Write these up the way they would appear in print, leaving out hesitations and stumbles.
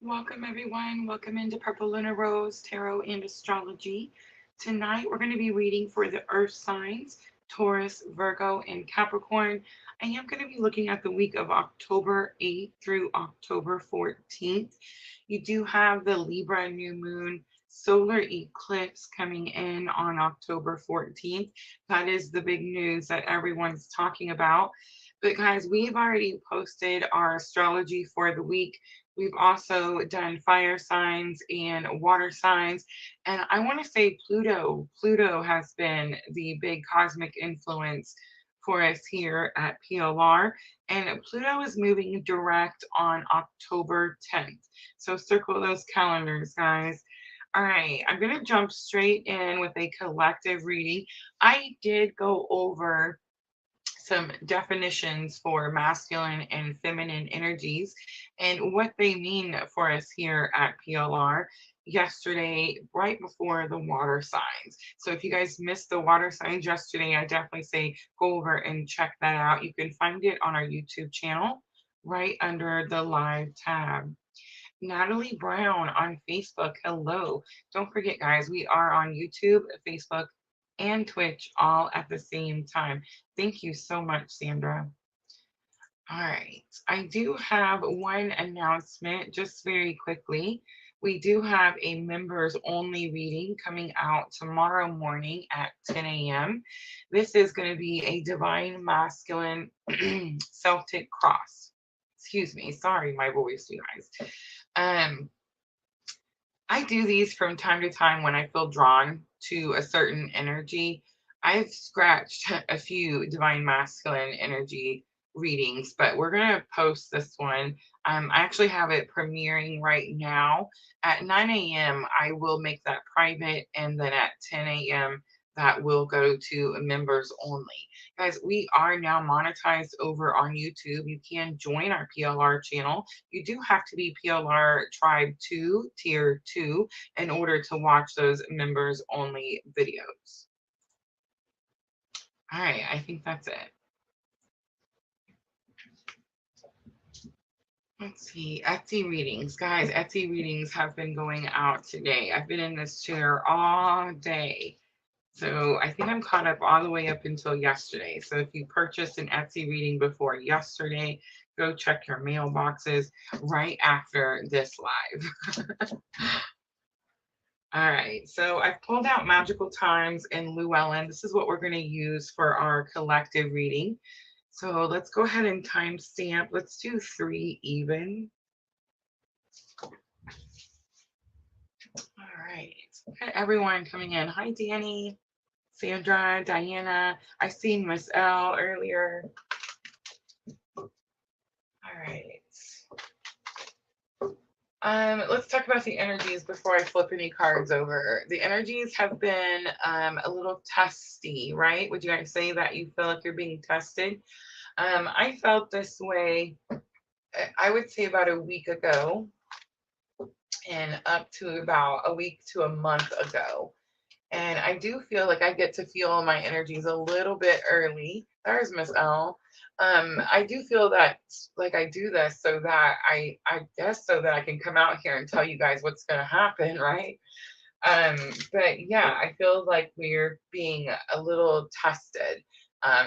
Welcome, everyone. Welcome into purplelunarose Tarot and Astrology. Tonight, we're going to be reading for the Earth signs Taurus, Virgo, and Capricorn. I am going to be looking at the week of October 8th through October 14th. You do have the Libra new moon solar eclipse coming in on October 14th. That is the big news that everyone's talking about. But, guys, we've already posted our astrology for the week. We've also done fire signs and water signs. And I want to say Pluto. Pluto has been the big cosmic influence for us here at PLR. And Pluto is moving direct on October 10th. So circle those calendars, guys. All right, I'm going to jump straight in with a collective reading. I did go over some definitions for masculine and feminine energies and what they mean for us here at PLR yesterday, right before the water signs. So if you guys missed the water signs yesterday, I definitely say go over and check that out. You can find it on our YouTube channel right under the live tab. Natalie Brown on Facebook. Hello. Don't forget, guys, we are on YouTube, Facebook, and Twitch all at the same time. Thank you so much, Sandra. All right. I do have one announcement just very quickly. We do have a members only reading coming out tomorrow morning at 10 a.m. This is going to be a divine masculine Celtic cross. Excuse me. Sorry, my voice, you guys. Um, I do these from time to time when I feel drawn to a certain energy. I've scratched a few divine masculine energy readings, but we're going to post this one. I actually have it premiering right now at 9 a.m. I will make that private, and then at 10 a.m. that will go to members only. Guys, we are now monetized over on YouTube. You can join our PLR channel. You do have to be PLR Tribe 2, Tier 2, in order to watch those members only videos. All right, I think that's it. Let's see, Etsy readings. Guys, Etsy readings have been going out today. I've been in this chair all day. So I think I'm caught up all the way up until yesterday. So if you purchased an Etsy reading before yesterday, go check your mailboxes right after this live. All right, so I've pulled out Magical Times and Llewellyn. This is what we're going to use for our collective reading. So let's go ahead and timestamp. Let's do 3 even. All right, okay, everyone coming in. Hi, Danny, Sandra, Diana. I seen Miss L earlier. All right. Let's talk about the energies before I flip any cards over. The energies have been a little testy, right? Would you guys say that you feel like you're being tested? I felt this way, I would say about a week ago, and up to about a week to a month ago. And I do feel like I get to feel my energies a little bit early. There's Miss L. I do feel that like I do this so that I guess so that I can come out here and tell you guys what's gonna happen, right? But yeah, I feel like we're being a little tested.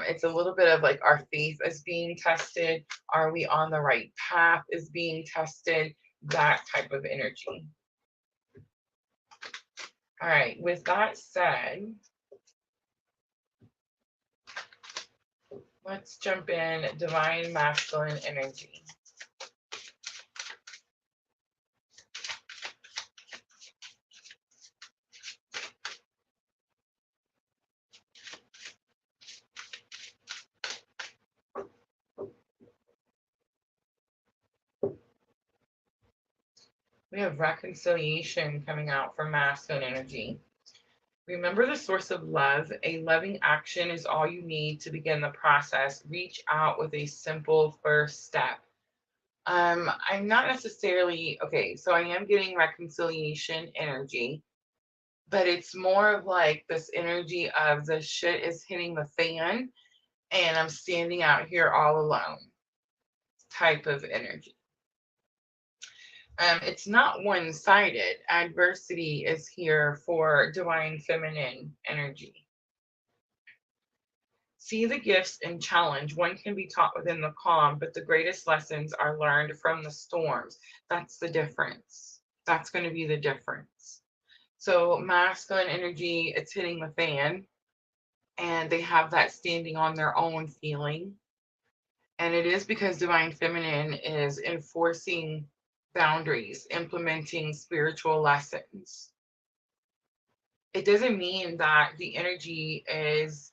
It's a little bit of like our faith is being tested. Are we on the right path is being tested, that type of energy. All right, with that said, let's jump in divine masculine energy. We have reconciliation coming out from masculine energy. Remember the source of love. A loving action is all you need to begin the process. Reach out with a simple first step. I'm not necessarily, okay, so I am getting reconciliation energy, but it's more of like this energy of the shit is hitting the fan and I'm standing out here all alone type of energy. It's not one-sided. Adversity is here for divine feminine energy. See the gifts and challenge. One can be taught within the calm, but the greatest lessons are learned from the storms. That's the difference. That's going to be the difference. So masculine energy, it's hitting the fan, and they have that standing on their own feeling. And it is because divine feminine is enforcing boundaries, implementing spiritual lessons. It doesn't mean that the energy is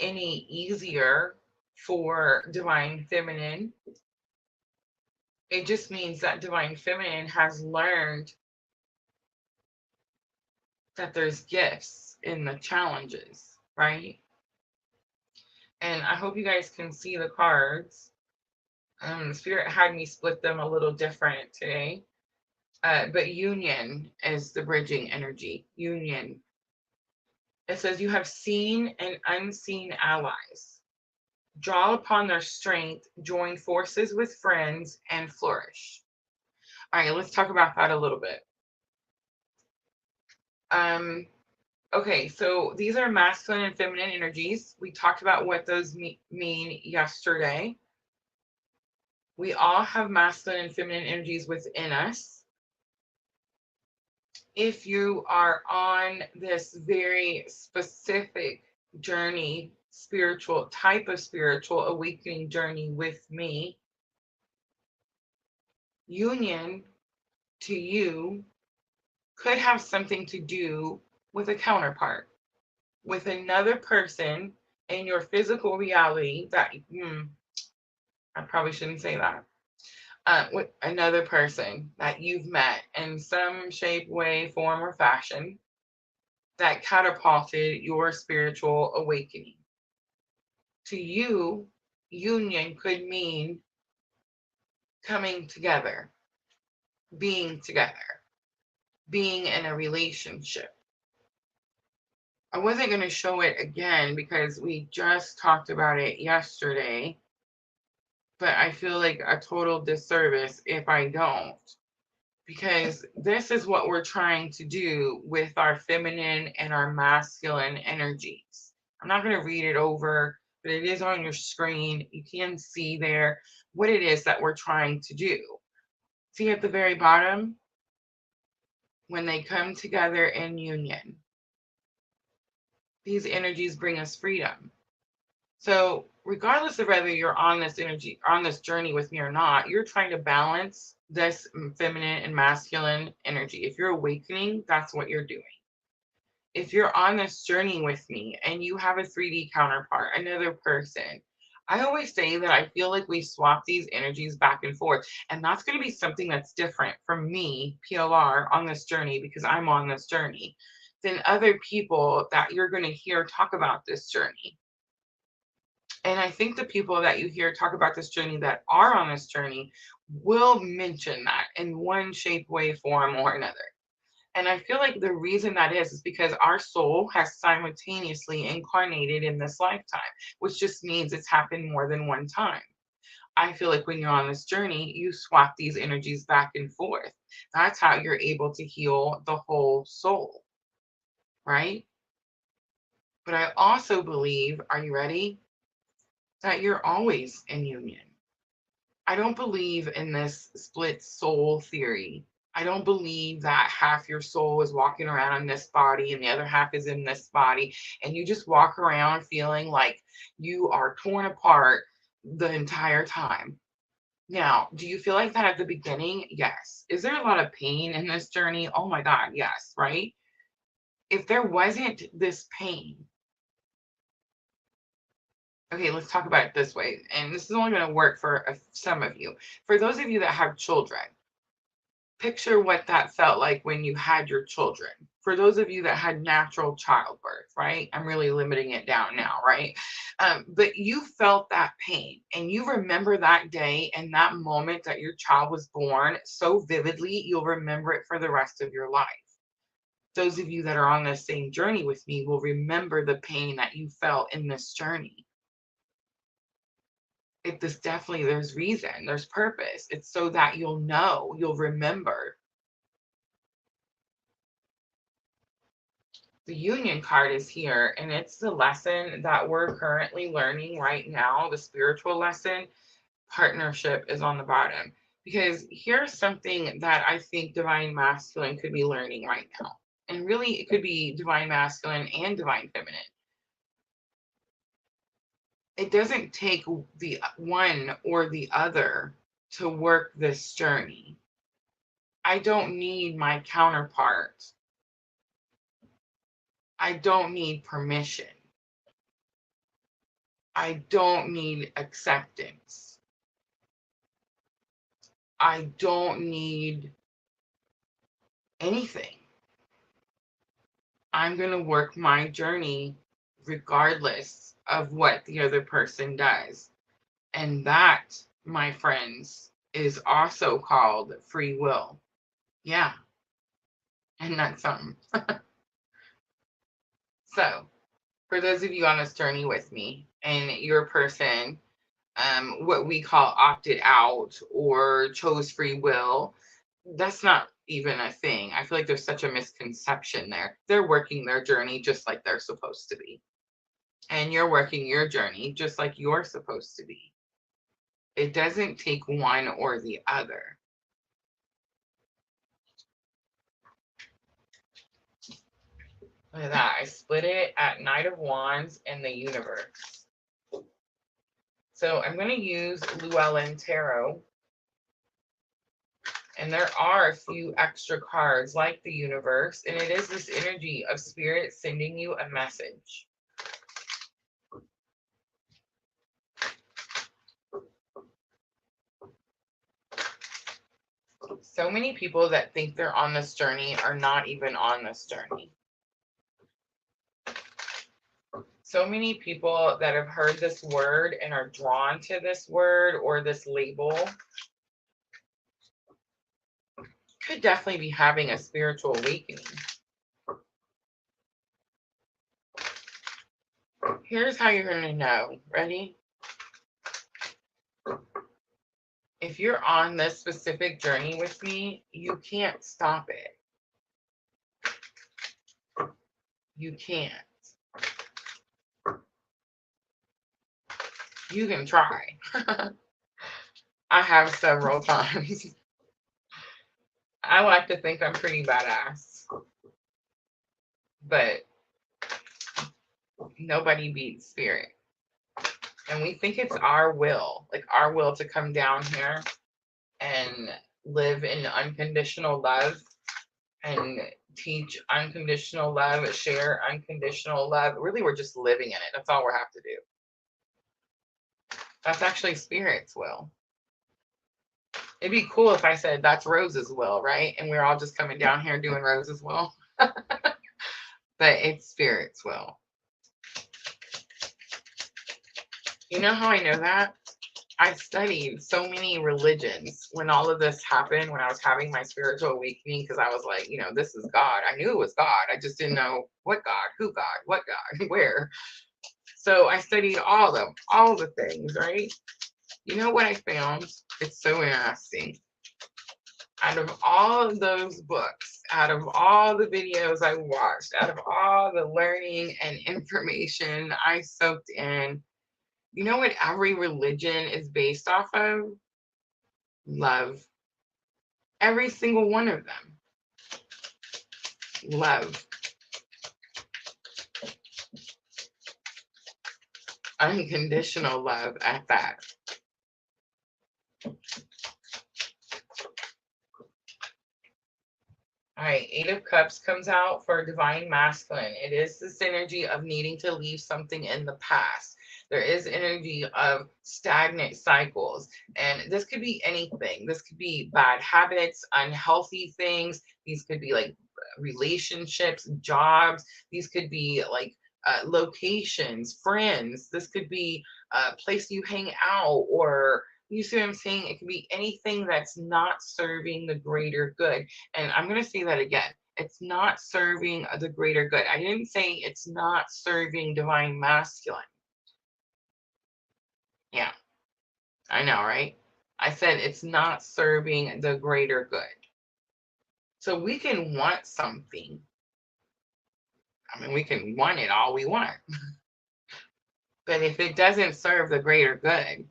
any easier for divine feminine. It just means that divine feminine has learned that there's gifts in the challenges, right? And I hope you guys can see the cards. Spirit had me split them a little different today. But union is the bridging energy. Union. It says you have seen and unseen allies. Draw upon their strength, join forces with friends, and flourish. All right, let's talk about that a little bit. Okay, so these are masculine and feminine energies. We talked about what those mean yesterday. We all have masculine and feminine energies within us. If you are on this very specific journey, spiritual type of spiritual awakening journey with me, union to you could have something to do with a counterpart, with another person in your physical reality that, I probably shouldn't say that, with another person that you've met in some shape, way, form, or fashion that catapulted your spiritual awakening. To you, union could mean coming together, being in a relationship. I wasn't going to show it again because we just talked about it yesterday, but I feel like a total disservice if I don't, because this is what we're trying to do with our feminine and our masculine energies. I'm not going to read it over, but it is on your screen. You can see there what it is that we're trying to do. See at the very bottom, when they come together in union, these energies bring us freedom. So regardless of whether you're on this energy, on this journey with me or not, you're trying to balance this feminine and masculine energy. If you're awakening, that's what you're doing. If you're on this journey with me and you have a 3D counterpart, another person, I always say that I feel like we swap these energies back and forth. And that's going to be something that's different from me, PLR, on this journey, because I'm on this journey, than other people that you're going to hear talk about this journey. And I think the people that you hear talk about this journey that are on this journey will mention that in one shape, way, form, or another. And I feel like the reason that is because our soul has simultaneously incarnated in this lifetime, which just means it's happened more than one time. I feel like when you're on this journey, you swap these energies back and forth. That's how you're able to heal the whole soul, right? But I also believe, are you ready? That you're always in union. I don't believe in this split soul theory. I don't believe that half your soul is walking around in this body and the other half is in this body, and you just walk around feeling like you are torn apart the entire time. Now, do you feel like that at the beginning? Yes. Is there a lot of pain in this journey? Oh my God, yes, right? If there wasn't this pain, okay, let's talk about it this way. And this is only going to work for some of you. For those of you that have children, picture what that felt like when you had your children. For those of you that had natural childbirth, right? I'm really limiting it down now, right? But you felt that pain and you remember that day and that moment that your child was born so vividly, you'll remember it for the rest of your life. Those of you that are on the same journey with me will remember the pain that you felt in this journey. This definitely, there's reason, there's purpose. It's so that you'll know, you'll remember. The Union card is here, and it's the lesson that we're currently learning right now, the spiritual lesson. Partnership is on the bottom. Because here's something that I think Divine Masculine could be learning right now. And really, it could be Divine Masculine and Divine Feminine. It doesn't take the one or the other to work this journey. I don't need my counterpart. I don't need permission. I don't need acceptance. I don't need anything. I'm going to work my journey regardless of what the other person does. And that, my friends, is also called free will. Yeah. And that's something. So, for those of you on this journey with me and you're a person, what we call opted out or chose free will, that's not even a thing. I feel like there's such a misconception there. They're working their journey just like they're supposed to be. And you're working your journey just like you're supposed to be. It doesn't take one or the other. Look at that. I split it at Knight of Wands and the Universe. So I'm going to use Llewellyn Tarot. And there are a few extra cards like the Universe. And it is this energy of spirit sending you a message. So many people that think they're on this journey are not even on this journey. So many people that have heard this word and are drawn to this word or this label could definitely be having a spiritual awakening. Here's how you're going to know. Ready? If you're on this specific journey with me, you can't stop it. You can't. You can try. I have several times. I like to think I'm pretty badass. But nobody beats spirit. And we think it's our will, like our will to come down here and live in unconditional love and teach unconditional love, share unconditional love. Really, we're just living in it. That's all we have to do. That's actually spirit's will. It'd be cool if I said that's Rose's will, right? And we're all just coming down here doing Rose's will. But it's spirit's will. You know how I know that? I studied so many religions when all of this happened, when I was having my spiritual awakening, because I was like, you know, this is God. I knew it was God. I just didn't know what God, who God, what God, where. So I studied all of them, all the things, right? You know what I found? It's so interesting. Out of all of those books, out of all the videos I watched, out of all the learning and information I soaked in, you know what every religion is based off of? Love. Every single one of them. Love. Unconditional love at that. All right, Eight of Cups comes out for Divine Masculine. It is this energy of needing to leave something in the past. There is energy of stagnant cycles. And this could be anything. This could be bad habits, unhealthy things. These could be like relationships, jobs. These could be like locations, friends. This could be a place you hang out, or you see what I'm saying? It could be anything that's not serving the greater good. And I'm going to say that again. It's not serving the greater good. I didn't say it's not serving Divine Masculine. Yeah. I know, right? I said it's not serving the greater good. So we can want something. I mean, we can want it all we want. But if it doesn't serve the greater good,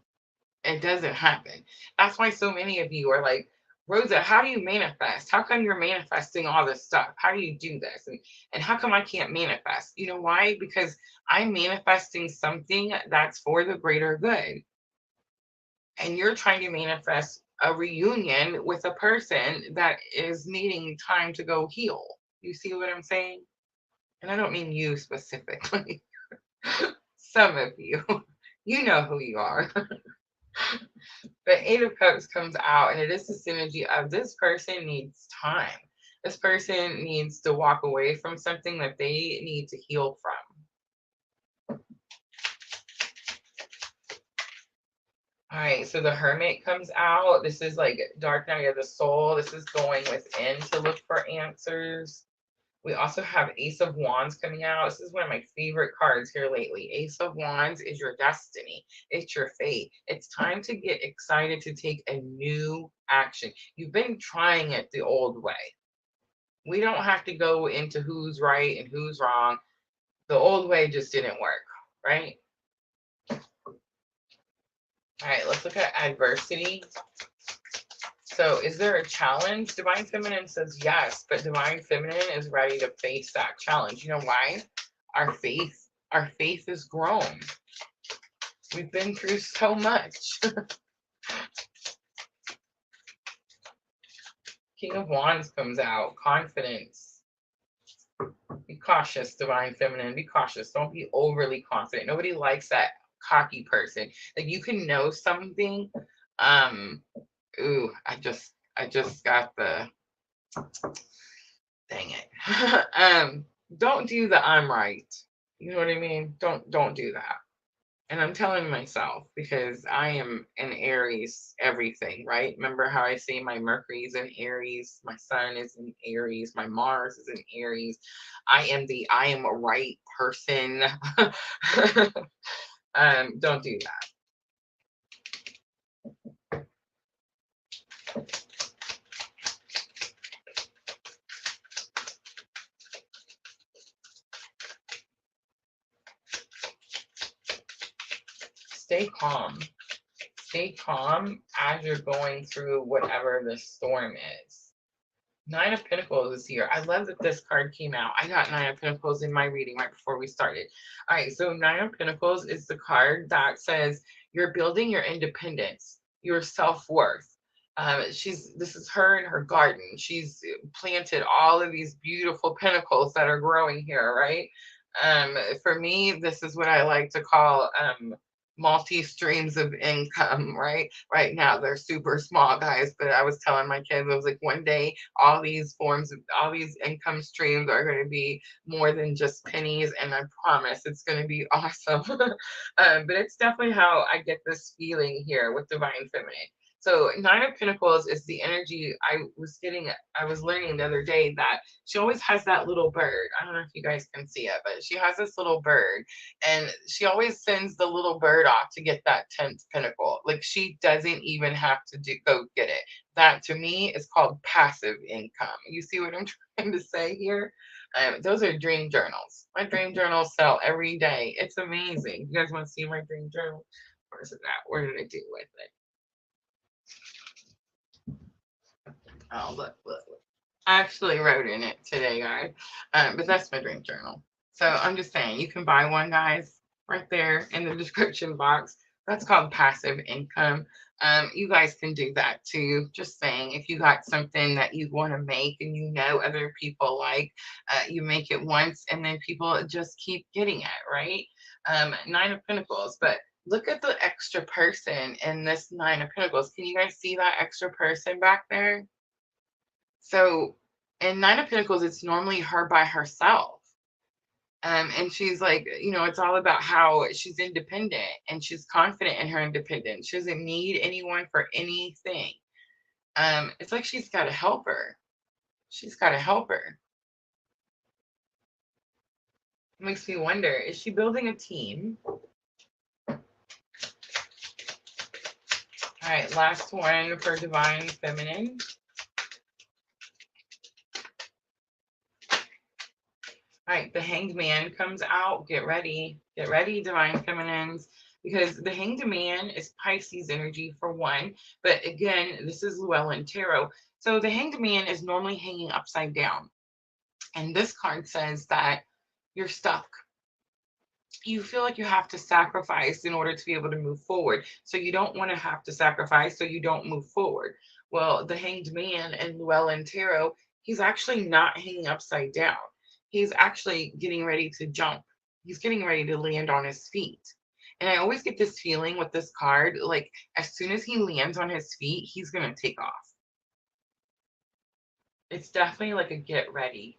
it doesn't happen. That's why so many of you are like, Rosa, how do you manifest? How come you're manifesting all this stuff? How do you do this? And how come I can't manifest? You know why? Because I'm manifesting something that's for the greater good. And you're trying to manifest a reunion with a person that is needing time to go heal. You see what I'm saying? And I don't mean you specifically. Some of you. You know who you are. The Eight of Cups comes out, and it is the synergy of this person needs time. This person needs to walk away from something that they need to heal from. All right, so the Hermit comes out. This is like dark night of the soul. This is going within to look for answers. We also have Ace of Wands coming out. This is one of my favorite cards here lately. Ace of Wands is your destiny. It's your fate. It's time to get excited to take a new action. You've been trying it the old way. We don't have to go into who's right and who's wrong. The old way just didn't work, right? All right, let's look at adversity. So is there a challenge? Divine Feminine says yes, but Divine Feminine is ready to face that challenge. You know why? Our faith is grown. We've been through so much. King of Wands comes out. Confidence. Be cautious, Divine Feminine. Be cautious. Don't be overly confident. Nobody likes that cocky person. Like, you can know something. Ooh, I just got the, dang it. Don't do the I'm right. You know what I mean? Don't do that. And I'm telling myself, because I am in Aries, everything, right? Remember how I say my Mercury is in Aries, my Sun is in Aries, my Mars is in Aries. I am a right person. Don't do that. Stay calm. Stay calm as you're going through whatever the storm is. Nine of Pentacles is here. I love that this card came out. I got Nine of Pentacles in my reading right before we started. All right, so Nine of Pentacles is the card that says you're building your independence, your self-worth. This is her in her garden. She's planted all of these beautiful pentacles that are growing here, right? For me, this is what I like to call multi streams of income. Right now they're super small, guys, but I was telling my kids, I was like, one day all these income streams are going to be more than just pennies, and I promise it's going to be awesome. But it's definitely how I get this feeling here with Divine Feminine. So Nine of Pentacles is the energy I was learning the other day, that she always has that little bird. I don't know if you guys can see it, but she has this little bird, and she always sends the little bird off to get that 10th pentacle. Like, she doesn't even have to go get it. That to me is called passive income. You see what I'm trying to say here? Those are dream journals. My dream journals sell every day. It's amazing. You guys want to see my dream journal? Where's it at? What did I do with it? Oh, look. I actually wrote in it today, guys. But that's my dream journal. So I'm just saying, you can buy one, guys, right there in the description box. That's called passive income. You guys can do that too. Just saying, if you got something that you want to make and you know other people like, you make it once and then people just keep getting it, right? Nine of Pentacles. But look at the extra person in this Nine of Pentacles. Can you guys see that extra person back there? So in Nine of Pentacles, it's normally her by herself. And she's like, it's all about how she's independent and she's confident in her independence. She doesn't need anyone for anything. It's like she's got to help her. She's got to help her. It makes me wonder, is she building a team? All right, last one for Divine Feminine. All right, the Hanged Man comes out. Get ready, Divine Feminines, because the Hanged Man is Pisces energy for one. But again, this is Llewellyn Tarot. So the Hanged Man is normally hanging upside down. And this card says that you're stuck. You feel like you have to sacrifice in order to be able to move forward. So you don't want to have to sacrifice, so you don't move forward. Well, the Hanged Man in Llewellyn Tarot, he's actually not hanging upside down. He's actually getting ready to jump. He's getting ready to land on his feet. And I always get this feeling with this card, like as soon as he lands on his feet, he's going to take off. It's definitely like a get ready.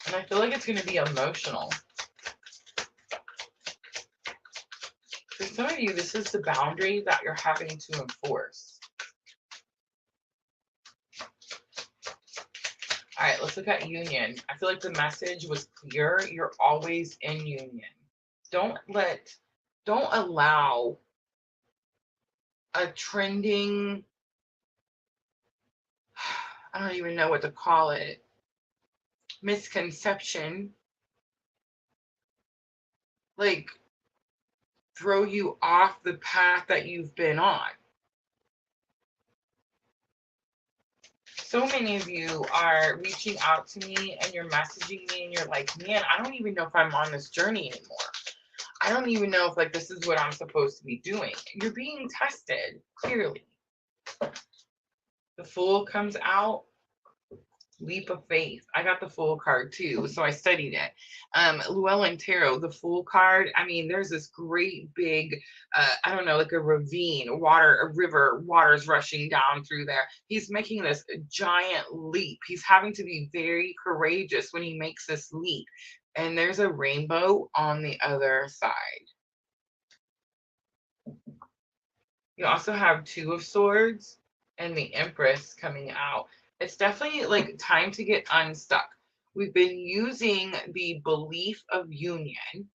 And I feel like it's going to be emotional. For some of you, this is the boundary that you're having to enforce. All right, let's look at union. I feel like the message was clear. You're always in union. Don't allow a trending, I don't even know what to call it, misconception, like throw you off the path that you've been on. So many of you are reaching out to me and you're messaging me and you're like, man, I don't even know if I'm on this journey anymore. I don't even know if like this is what I'm supposed to be doing. You're being tested, clearly. The Fool comes out. Leap of faith. I got the Fool card too, so I studied it. Llewellyn Tarot, the Fool card. I mean, there's this great big, I don't know, like a ravine, a river, water's rushing down through there. He's making this giant leap. He's having to be very courageous when he makes this leap. And there's a rainbow on the other side. You also have Two of Swords and the Empress coming out. It's definitely like time to get unstuck. We've been using the belief of union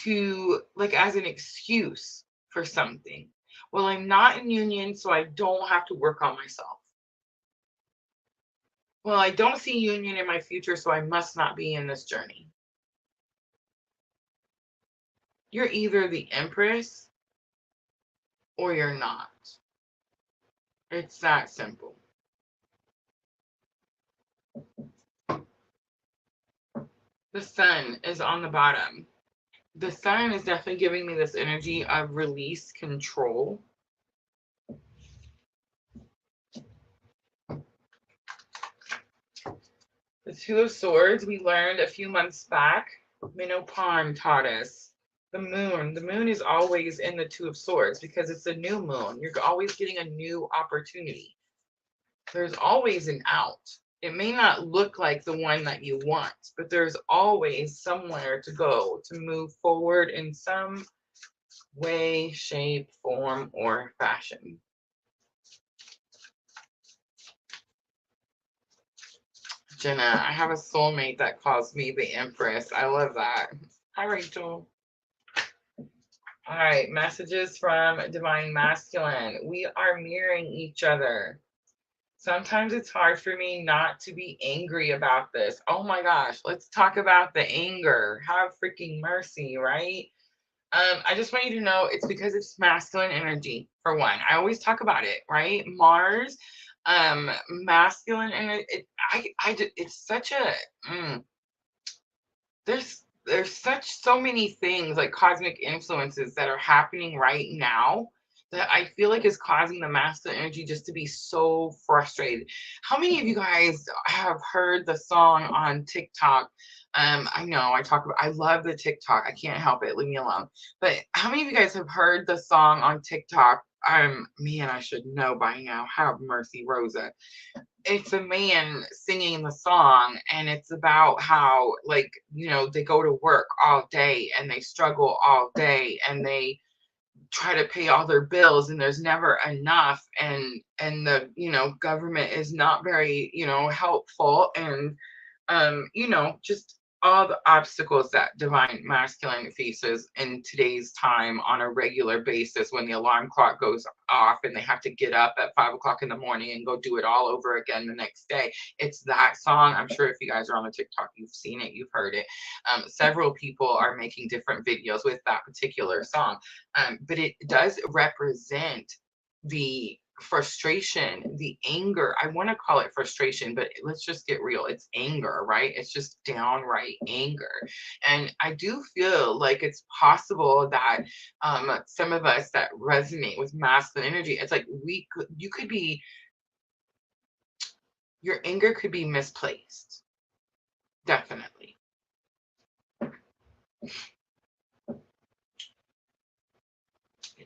to like as an excuse for something. Well, I'm not in union, so I don't have to work on myself. Well, I don't see union in my future, so I must not be in this journey. You're either the Empress or you're not. It's that simple. The Sun is on the bottom. The Sun is definitely giving me this energy of release, control. The Two of Swords, we learned a few months back, Minnow Pond taught us. The moon is always in the Two of Swords because it's a new moon. You're always getting a new opportunity. There's always an out. It may not look like the one that you want, but there's always somewhere to go to move forward in some way, shape, form, or fashion. Jenna, I have a soulmate that calls me the Empress. I love that. Hi, Rachel. All right, messages from Divine Masculine. We are mirroring each other. Sometimes it's hard for me not to be angry about this. Oh my gosh, let's talk about the anger. Have freaking mercy, right? I just want you to know it's because it's masculine energy, for one. I always talk about it, right? Mars, masculine, and it's such a, there's so many things like cosmic influences that are happening right now that I feel like is causing the masculine energy just to be so frustrated. How many of you guys have heard the song on TikTok? I know I love the TikTok. I can't help it. Leave me alone. But how many of you guys have heard the song on TikTok? Man, I should know by now. Have mercy, Rosa. It's a man singing the song, and it's about how, like, they go to work all day and they struggle all day and they try to pay all their bills and there's never enough, and the government is not very helpful, and just all the obstacles that divine masculine faces in today's time on a regular basis when the alarm clock goes off and they have to get up at 5 o'clock in the morning and go do it all over again the next day. It's that song. I'm sure if you guys are on the TikTok, you've seen it, you've heard it. Several people are making different videos with that particular song, but it does represent the frustration, the anger. I want to call it frustration, but let's just get real. It's anger, right? It's just downright anger. And I do feel like it's possible that some of us that resonate with masculine energy, it's like you could be, your anger could be misplaced. Definitely.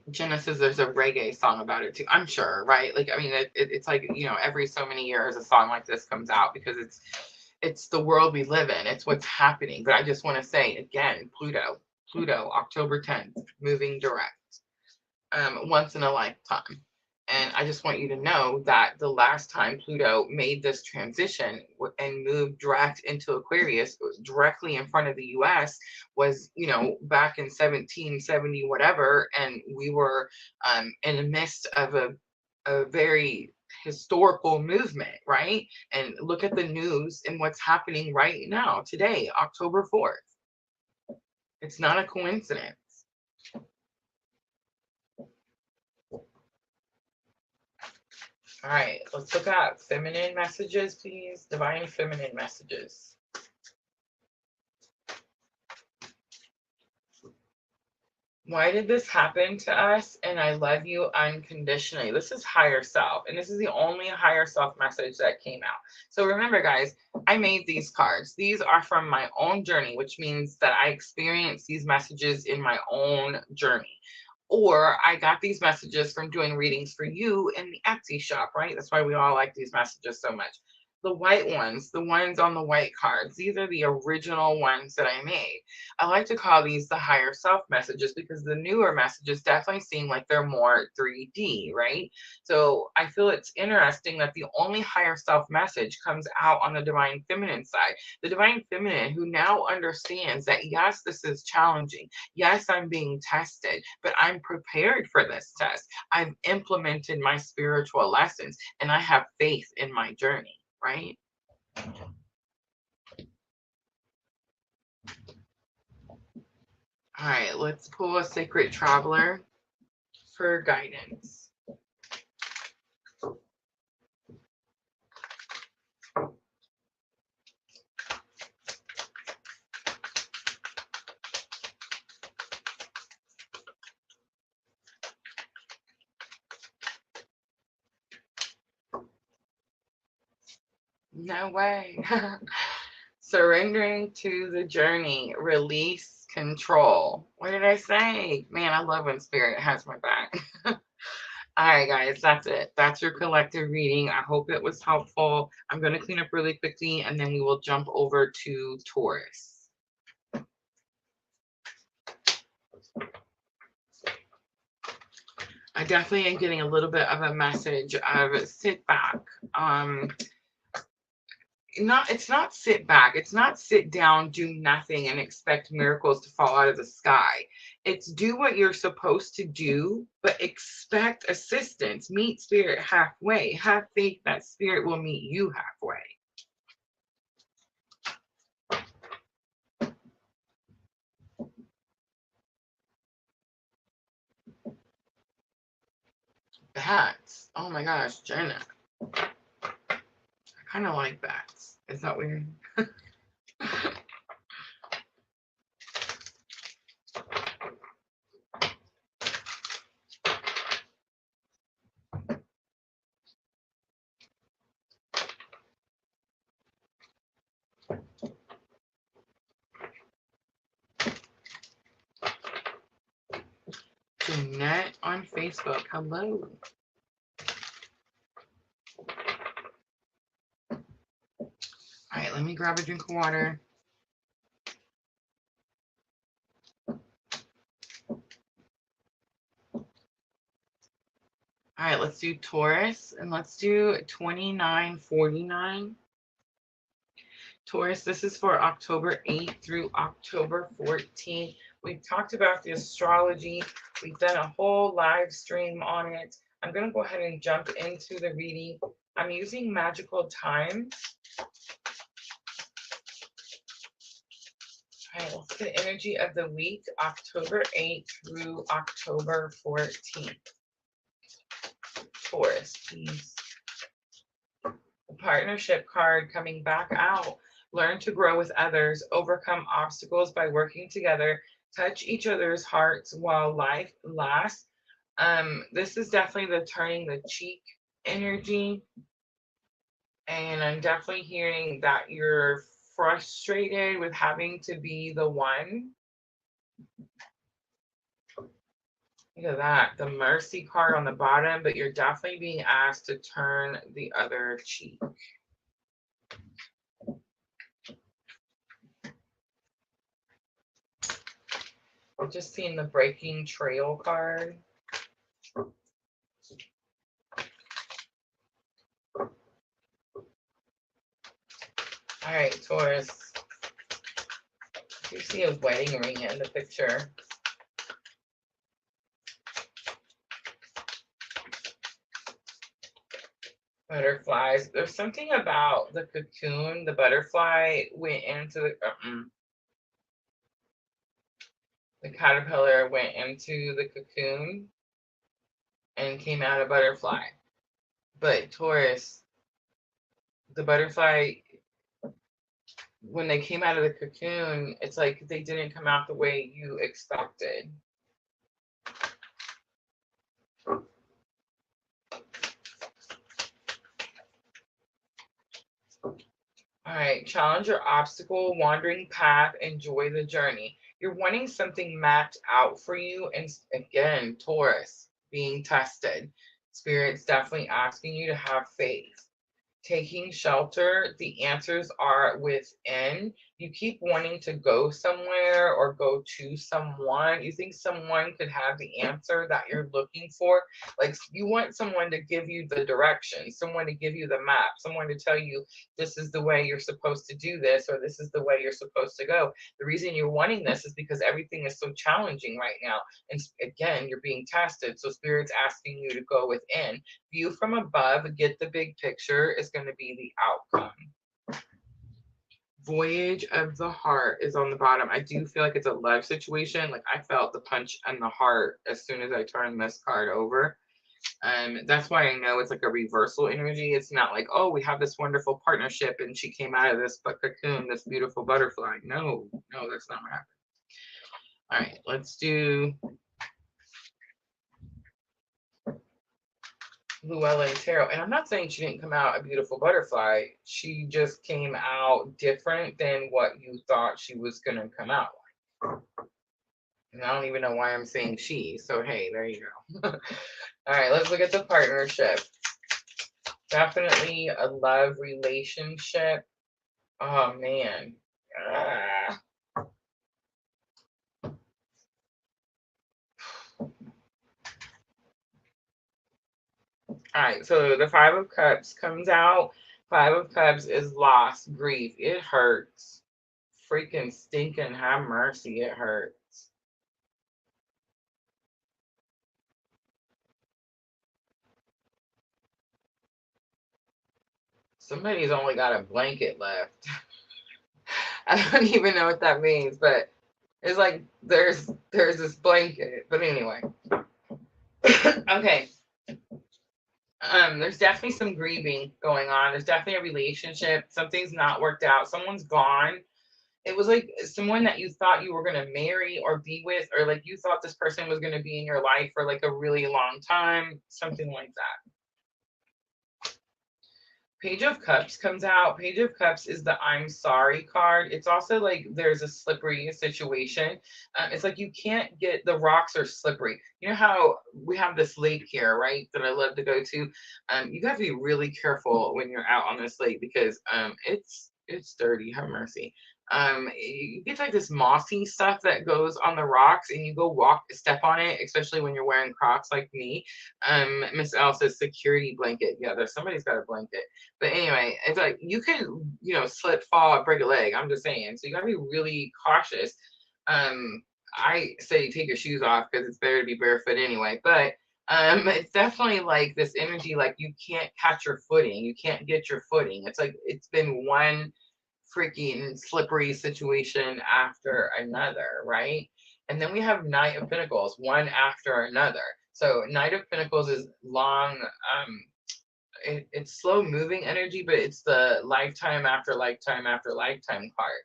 Genesis, there's a reggae song about it too, I'm sure, right? Like, I mean, it's like, you know, every so many years a song like this comes out because it's the world we live in. It's what's happening. But I just want to say again, Pluto, October 10th, moving direct, once in a lifetime. And I just want you to know that the last time Pluto made this transition and moved direct into Aquarius, directly in front of the US, was, you know, back in 1770, whatever. And we were in the midst of a very historical movement, right? And look at the news and what's happening right now, today, October 4th. It's not a coincidence. All right, let's look at feminine messages, please. Divine feminine messages. Why did this happen to us? And I love you unconditionally. This is higher self. And this is the only higher self message that came out. So remember, guys, I made these cards. These are from my own journey, which means that I experienced these messages in my own journey. Or I got these messages from doing readings for you in the Etsy shop, right? That's why we all like these messages so much. The white ones, the ones on the white cards, these are the original ones that I made. I like to call these the higher self messages because the newer messages definitely seem like they're more 3D, right? So I feel it's interesting that the only higher self message comes out on the divine feminine side. The divine feminine who now understands that, yes, this is challenging. Yes, I'm being tested, but I'm prepared for this test. I've implemented my spiritual lessons and I have faith in my journey, right? All right, let's pull a sacred traveler for guidance. No way. Surrendering to the journey, release control. What did I say? Man, I love when spirit has my back. All right, guys, that's it. That's your collective reading. I hope it was helpful. I'm going to clean up really quickly and then we will jump over to Taurus. I definitely am getting a little bit of a message of sit back. It's not sit back, it's not sit down, do nothing and expect miracles to fall out of the sky. It's do what you're supposed to do, but expect assistance. Meet spirit halfway. Have faith that spirit will meet you halfway. Bats, oh my gosh, Jenna, I kind of like bats. Is that weird? Jeanette on Facebook, hello. All right, let me grab a drink of water. All right, let's do Taurus and let's do 2949. Taurus, this is for October 8th through October 14th. We've talked about the astrology. We've done a whole live stream on it. I'm going to go ahead and jump into the reading. I'm using magical time. All right, let's get energy of the week, October 8th through October 14th. Taurus, please. The partnership card coming back out. Learn to grow with others, overcome obstacles by working together, touch each other's hearts while life lasts. This is definitely the turning the cheek energy. And I'm definitely hearing that you're frustrated with having to be the one. Look at that, the mercy card on the bottom, but you're definitely being asked to turn the other cheek. We're just seeing the breaking trail card. All right, Taurus. You see a wedding ring in the picture. Butterflies. There's something about the cocoon. The butterfly went into the caterpillar went into the cocoon and came out a butterfly. But Taurus, the butterfly, when they came out of the cocoon, it's like they didn't come out the way you expected. All right, challenge your obstacle, wandering path, enjoy the journey. You're wanting something mapped out for you. And again, Taurus, being tested. Spirit's definitely asking you to have faith. Taking shelter, the answers are within. You keep wanting to go somewhere or go to someone. You think someone could have the answer that you're looking for. Like you want someone to give you the direction, someone to give you the map, someone to tell you this is the way you're supposed to do this, or this is the way you're supposed to go. The reason you're wanting this is because everything is so challenging right now. And again, you're being tested. So Spirit's asking you to go within. View from above, get the big picture is going to be the outcome. Voyage of the heart is on the bottom. I do feel like it's a love situation. Like I felt the punch in the heart as soon as I turned this card over. That's why I know it's like a reversal energy. It's not like, oh, we have this wonderful partnership and she came out of this cocoon, this beautiful butterfly. No, that's not what happened. All right, let's do Llewellyn Tarot. And I'm not saying she didn't come out a beautiful butterfly. She just came out different than what you thought she was going to come out like. And I don't even know why I'm saying she. So, hey, there you go. All right, let's look at the partnership. Definitely a love relationship. Oh, man. All right, so the Five of Cups comes out. Five of Cups is loss, grief. It hurts. Freaking stinking have mercy. It hurts. Somebody's only got a blanket left. I don't even know what that means, but it's like there's this blanket. But anyway. Okay. There's definitely some grieving going on. There's definitely a relationship. Something's not worked out. Someone's gone. It was like someone that you thought you were going to marry or be with, or like you thought this person was going to be in your life for like a really long time, something like that. Page of Cups comes out. Page of Cups is the I'm sorry card. It's also like there's a slippery situation. It's like you can't get, the rocks are slippery. You know how we have this lake here, right, that I love to go to? You got to be really careful when you're out on this lake because it's dirty. Have mercy. You get like this mossy stuff that goes on the rocks, and you go step on it, especially when you're wearing Crocs like me. Miss L says security blanket. Yeah, there's somebody's got a blanket. But anyway, it's like you can, slip, fall, break a leg. I'm just saying. So you gotta be really cautious. I say take your shoes off because it's better to be barefoot anyway. But it's definitely like this energy, like you can't catch your footing, you can't get your footing. It's like it's been one freaking slippery situation after another, right? And then we have Knight of Pentacles, one after another. So Knight of Pentacles is long, it's slow moving energy, but it's the lifetime after lifetime after lifetime card.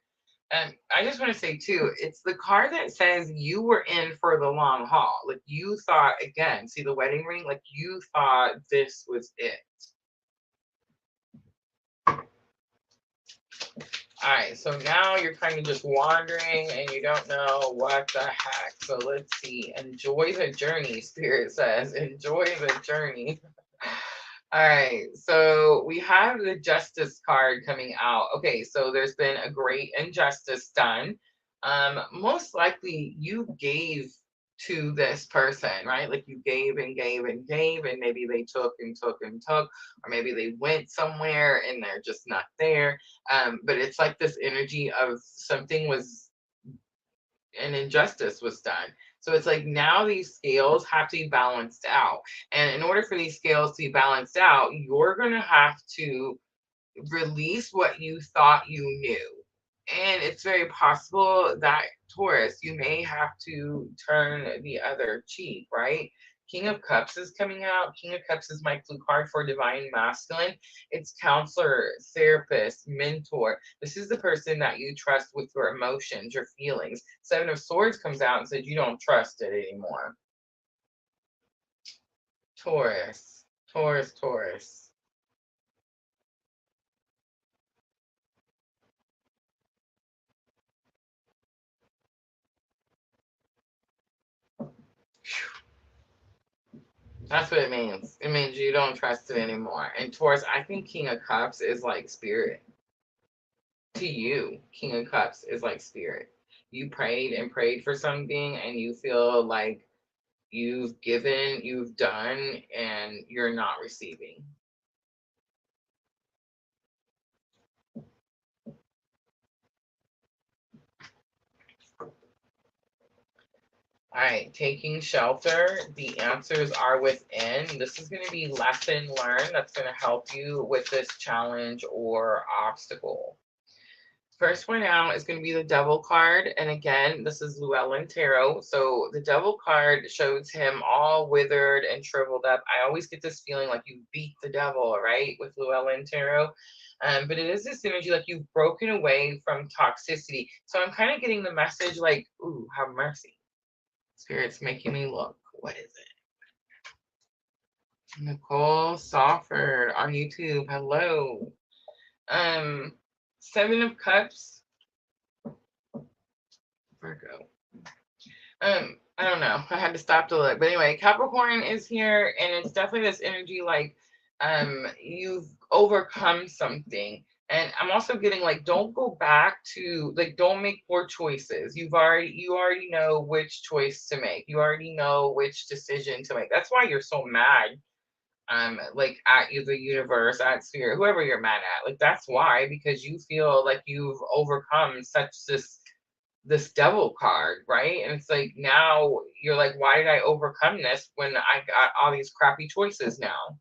And I just want to say too, it's the card that says you were in for the long haul. Like you thought, again, see the wedding ring, like you thought this was it. All right, so now you're kind of just wandering and you don't know what the heck. So let's see. Enjoy the journey, Spirit says. Enjoy the journey. All right, so we have the Justice card coming out. Okay, so there's been a great injustice done. Most likely you gave to this person, right? Like you gave and gave and gave, and maybe they took and took and took, or maybe they went somewhere and they're just not there. But it's like this energy of something was, an injustice was done. So it's like now these scales have to be balanced out. And in order for these scales to be balanced out, you're going to have to release what you thought you knew. And it's very possible that, Taurus, you may have to turn the other cheek, right? King of Cups is coming out. King of Cups is my clue card for divine masculine. It's counselor, therapist, mentor. This is the person that you trust with your emotions, your feelings. Seven of Swords comes out and says you don't trust it anymore. Taurus, Taurus, Taurus. That's what it means. It means you don't trust it anymore. And Taurus, I think King of Cups is like spirit. To you, King of Cups is like spirit. You prayed and prayed for something and you feel like you've given, you've done, and you're not receiving. All right, taking shelter. The answers are within. This is going to be lesson learned that's going to help you with this challenge or obstacle. First one out is going to be the Devil card. And again, this is Llewellyn Tarot. So the Devil card shows him all withered and shriveled up. I always get this feeling like you beat the devil, right, with Llewellyn Tarot. But it is this energy like you've broken away from toxicity. So I'm kind of getting the message like, ooh, have mercy. Spirit's making me look. What is it? Nicole Sauford on YouTube. Hello. Seven of Cups. Virgo. I don't know. I had to stop to look. But anyway, Capricorn is here, and it's definitely this energy like you've overcome something. And I'm also getting like, don't go back to like, don't make poor choices. You already know which choice to make. You already know which decision to make. That's why you're so mad. Like at you, the universe, at spirit, whoever you're mad at. Like that's why, because you feel like you've overcome such this devil card, right? And it's like now you're like, why did I overcome this when I got all these crappy choices now?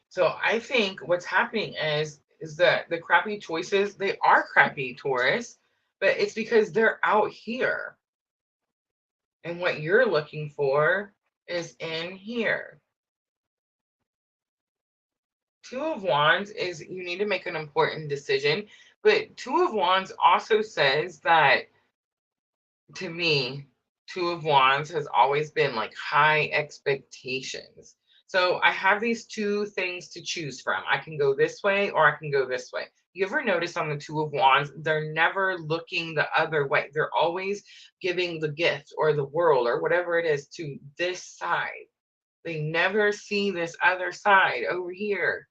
So I think what's happening is that the crappy choices, they are crappy, Taurus, but it's because they're out here. And what you're looking for is in here. Two of Wands is you need to make an important decision, but Two of Wands also says that, to me, Two of Wands has always been like high expectations. So I have these two things to choose from. I can go this way or I can go this way. You ever notice on the Two of Wands, they're never looking the other way. They're always giving the gift or the world or whatever it is to this side. They never see this other side over here.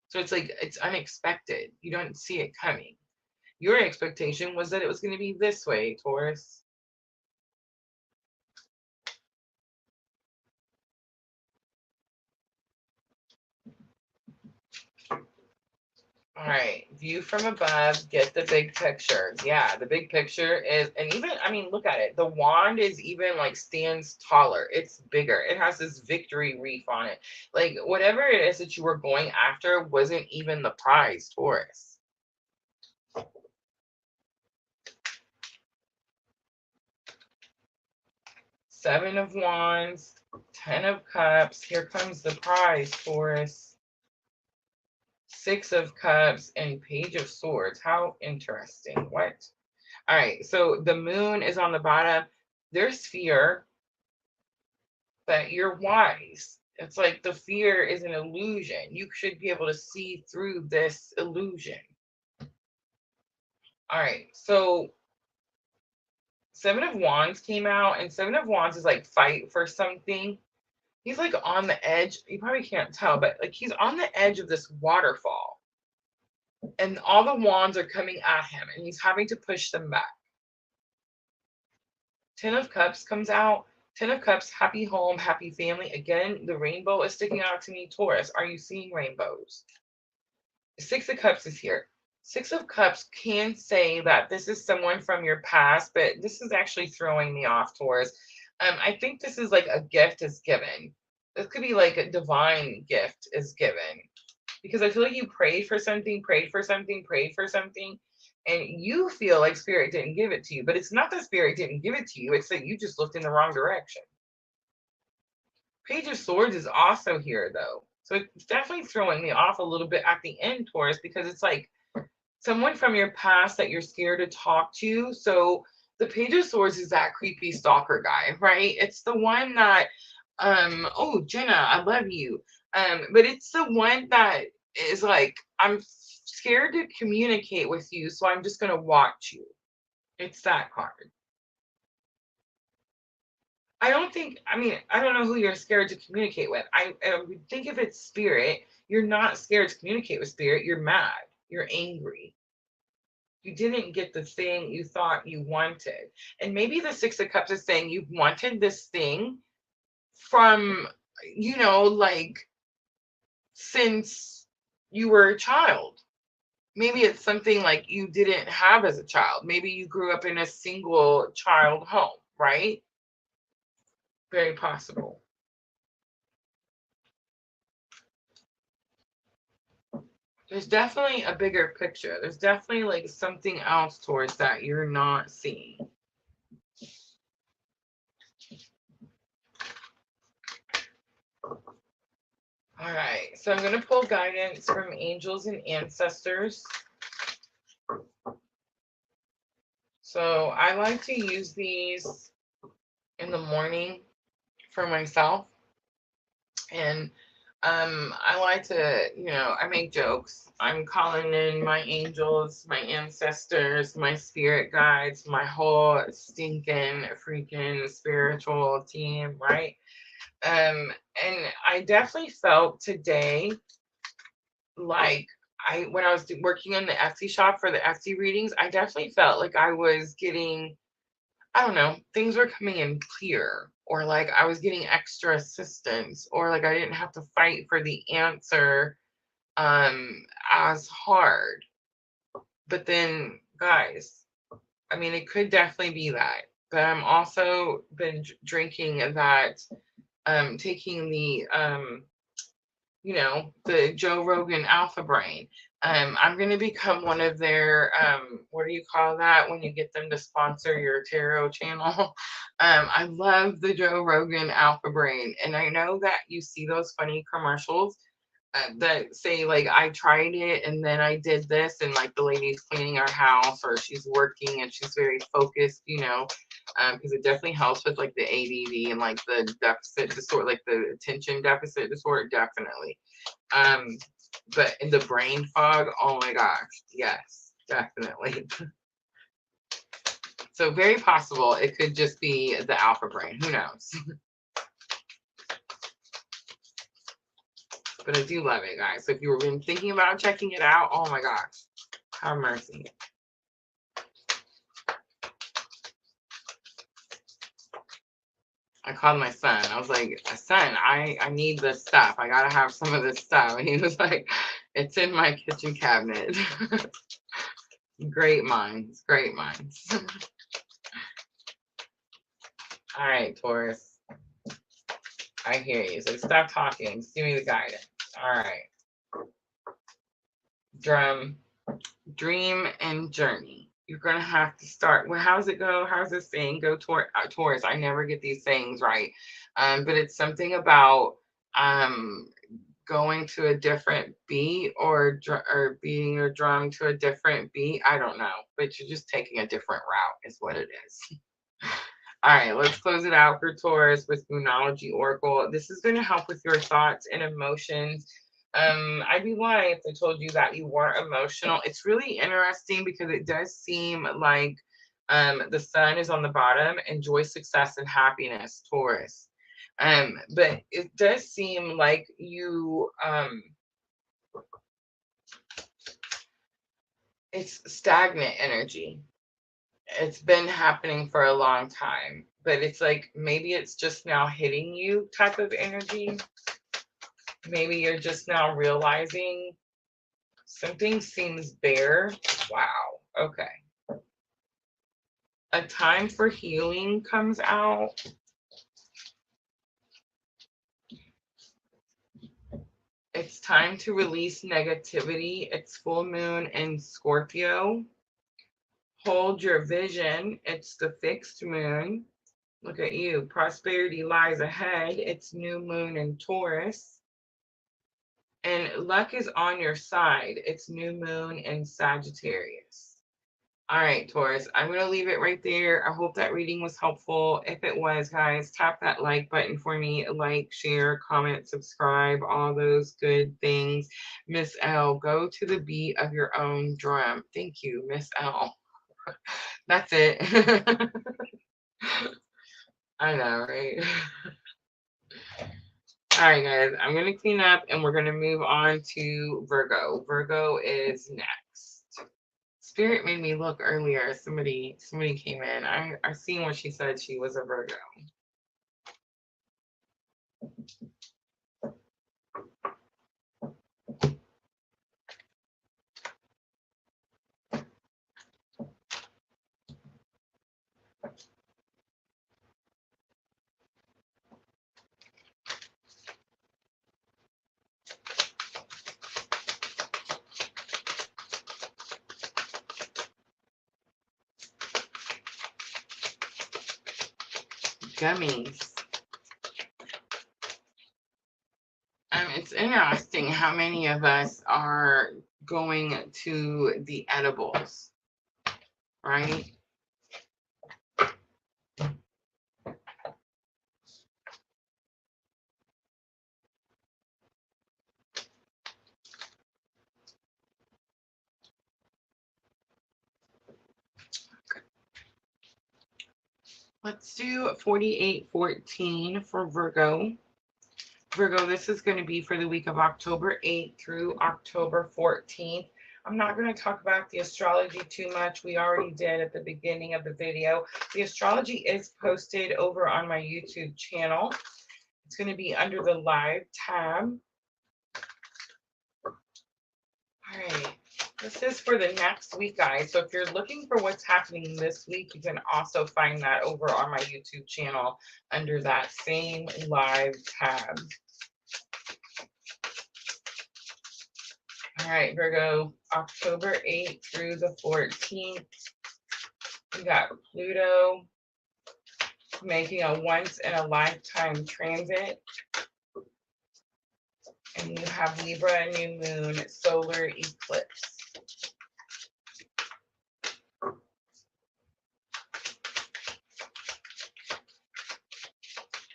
So it's like, it's unexpected. You don't see it coming. Your expectation was that it was going to be this way, Taurus. All right, view from above, get the big picture. Yeah, the big picture is, and even, I mean, look at it. The wand is even like stands taller. It's bigger. It has this victory wreath on it. Like whatever it is that you were going after wasn't even the prize, Taurus. Seven of Wands, 10 of Cups. Here comes the prize, Taurus. Six of Cups and Page of Swords. How interesting. What? All right, so the moon is on the bottom. There's fear, but you're wise. It's like the fear is an illusion. You should be able to see through this illusion. All right, so Seven of Wands came out, and Seven of Wands is like fight for something. He's like on the edge. You probably can't tell, but like he's on the edge of this waterfall. And all the wands are coming at him, and he's having to push them back. 10 of Cups comes out. 10 of Cups, happy home, happy family. Again, the rainbow is sticking out to me. Taurus, are you seeing rainbows? 6 of Cups is here. 6 of Cups can say that this is someone from your past, but this is actually throwing me off, Taurus. I think this is like a gift is given. This could be like a divine gift is given. Because I feel like you prayed for something, prayed for something, prayed for something, and you feel like Spirit didn't give it to you. But it's not that Spirit didn't give it to you. It's that you just looked in the wrong direction. Page of Swords is also here, though. So it's definitely throwing me off a little bit at the end, Taurus, because it's like someone from your past that you're scared to talk to. So the Page of Swords is that creepy stalker guy, right? It's the one that, oh, Jenna, I love you. But it's the one that is like, I'm scared to communicate with you, so I'm just going to watch you. It's that card. I don't think, I mean, I don't know who you're scared to communicate with. I would think if it's Spirit, you're not scared to communicate with Spirit. You're mad. You're angry. You didn't get the thing you thought you wanted. And maybe the Six of Cups is saying you've wanted this thing from, like since you were a child. Maybe it's something like you didn't have as a child. Maybe you grew up in a single child home, right? Very possible. There's definitely a bigger picture. There's definitely like something else towards that you're not seeing. All right, so I'm going to pull guidance from angels and ancestors. So I like to use these in the morning for myself. And I like to, I make jokes. I'm calling in my angels, my ancestors, my spirit guides, my whole stinking freaking spiritual team, right? And I definitely felt today like when I was working in the Etsy shop for the Etsy readings, I definitely felt like I was getting, I don't know, things were coming in clear, or like I was getting extra assistance, or like I didn't have to fight for the answer as hard. But then, guys, I mean, it could definitely be that. But I'm also been drinking that, taking the the Joe Rogan Alpha Brain. I'm going to become one of their, what do you call that when you get them to sponsor your tarot channel? I love the Joe Rogan Alpha Brain. And I know that you see those funny commercials that say, like, I tried it and then I did this, and like the lady's cleaning our house or she's working and she's very focused, because it definitely helps with like the ADD and like the deficit disorder, like the attention deficit disorder, definitely. But in the brain fog, oh my gosh, yes, definitely. So very possible it could just be the alpha brain. Who knows? But I do love it, guys. So if you've been thinking about checking it out, oh my gosh, have mercy. I called my son. I was like, son, I need this stuff. I got to have some of this stuff. And he was like, it's in my kitchen cabinet. Great minds. Great minds. All right, Taurus. I hear you. So stop talking. Just give me the guidance. All right. Dream and journey. You're going to have to start. Well, how's it go? How's this saying go toward Taurus? I never get these sayings right. But it's something about going to a different beat or beating your drum to a different beat. I don't know. But you're just taking a different route is what it is. All right, let's close it out for Taurus with Moonology Oracle. This is going to help with your thoughts and emotions. I'd be lying if I told you that you weren't emotional. It's really interesting because it does seem like the sun is on the bottom, enjoy success and happiness, Taurus. But it does seem like you, it's stagnant energy. It's been happening for a long time, but it's like maybe it's just now hitting you type of energy. Maybe you're just now realizing something seems bare. Wow. Okay. A time for healing comes out. It's time to release negativity. It's full moon in Scorpio. Hold your vision. It's the fixed moon. Look at you. Prosperity lies ahead. It's new moon in Taurus. And luck is on your side. It's new moon in Sagittarius. All right, Taurus, I'm going to leave it right there. I hope that reading was helpful. If it was, guys, tap that like button for me. Like, share, comment, subscribe, all those good things. Miss L, go to the beat of your own drum. Thank you, Miss L. That's it. I know, right? All right, guys, I'm going to clean up and we're going to move on to Virgo. Virgo is next. Spirit made me look earlier. Somebody came in. I seen what she said she was a Virgo. Gummies. It's interesting how many of us are going to the edibles, right? Let's do 4814 for Virgo. Virgo, this is going to be for the week of October 8th through October 14th. I'm not going to talk about the astrology too much. We already did at the beginning of the video. The astrology is posted over on my YouTube channel. It's going to be under the live tab. All right. This is for the next week, guys. So if you're looking for what's happening this week, you can also find that over on my YouTube channel under that same live tab. All right, Virgo, October 8th through the 14th. We got Pluto making a once-in-a-lifetime transit. And you have Libra, new moon, solar eclipse.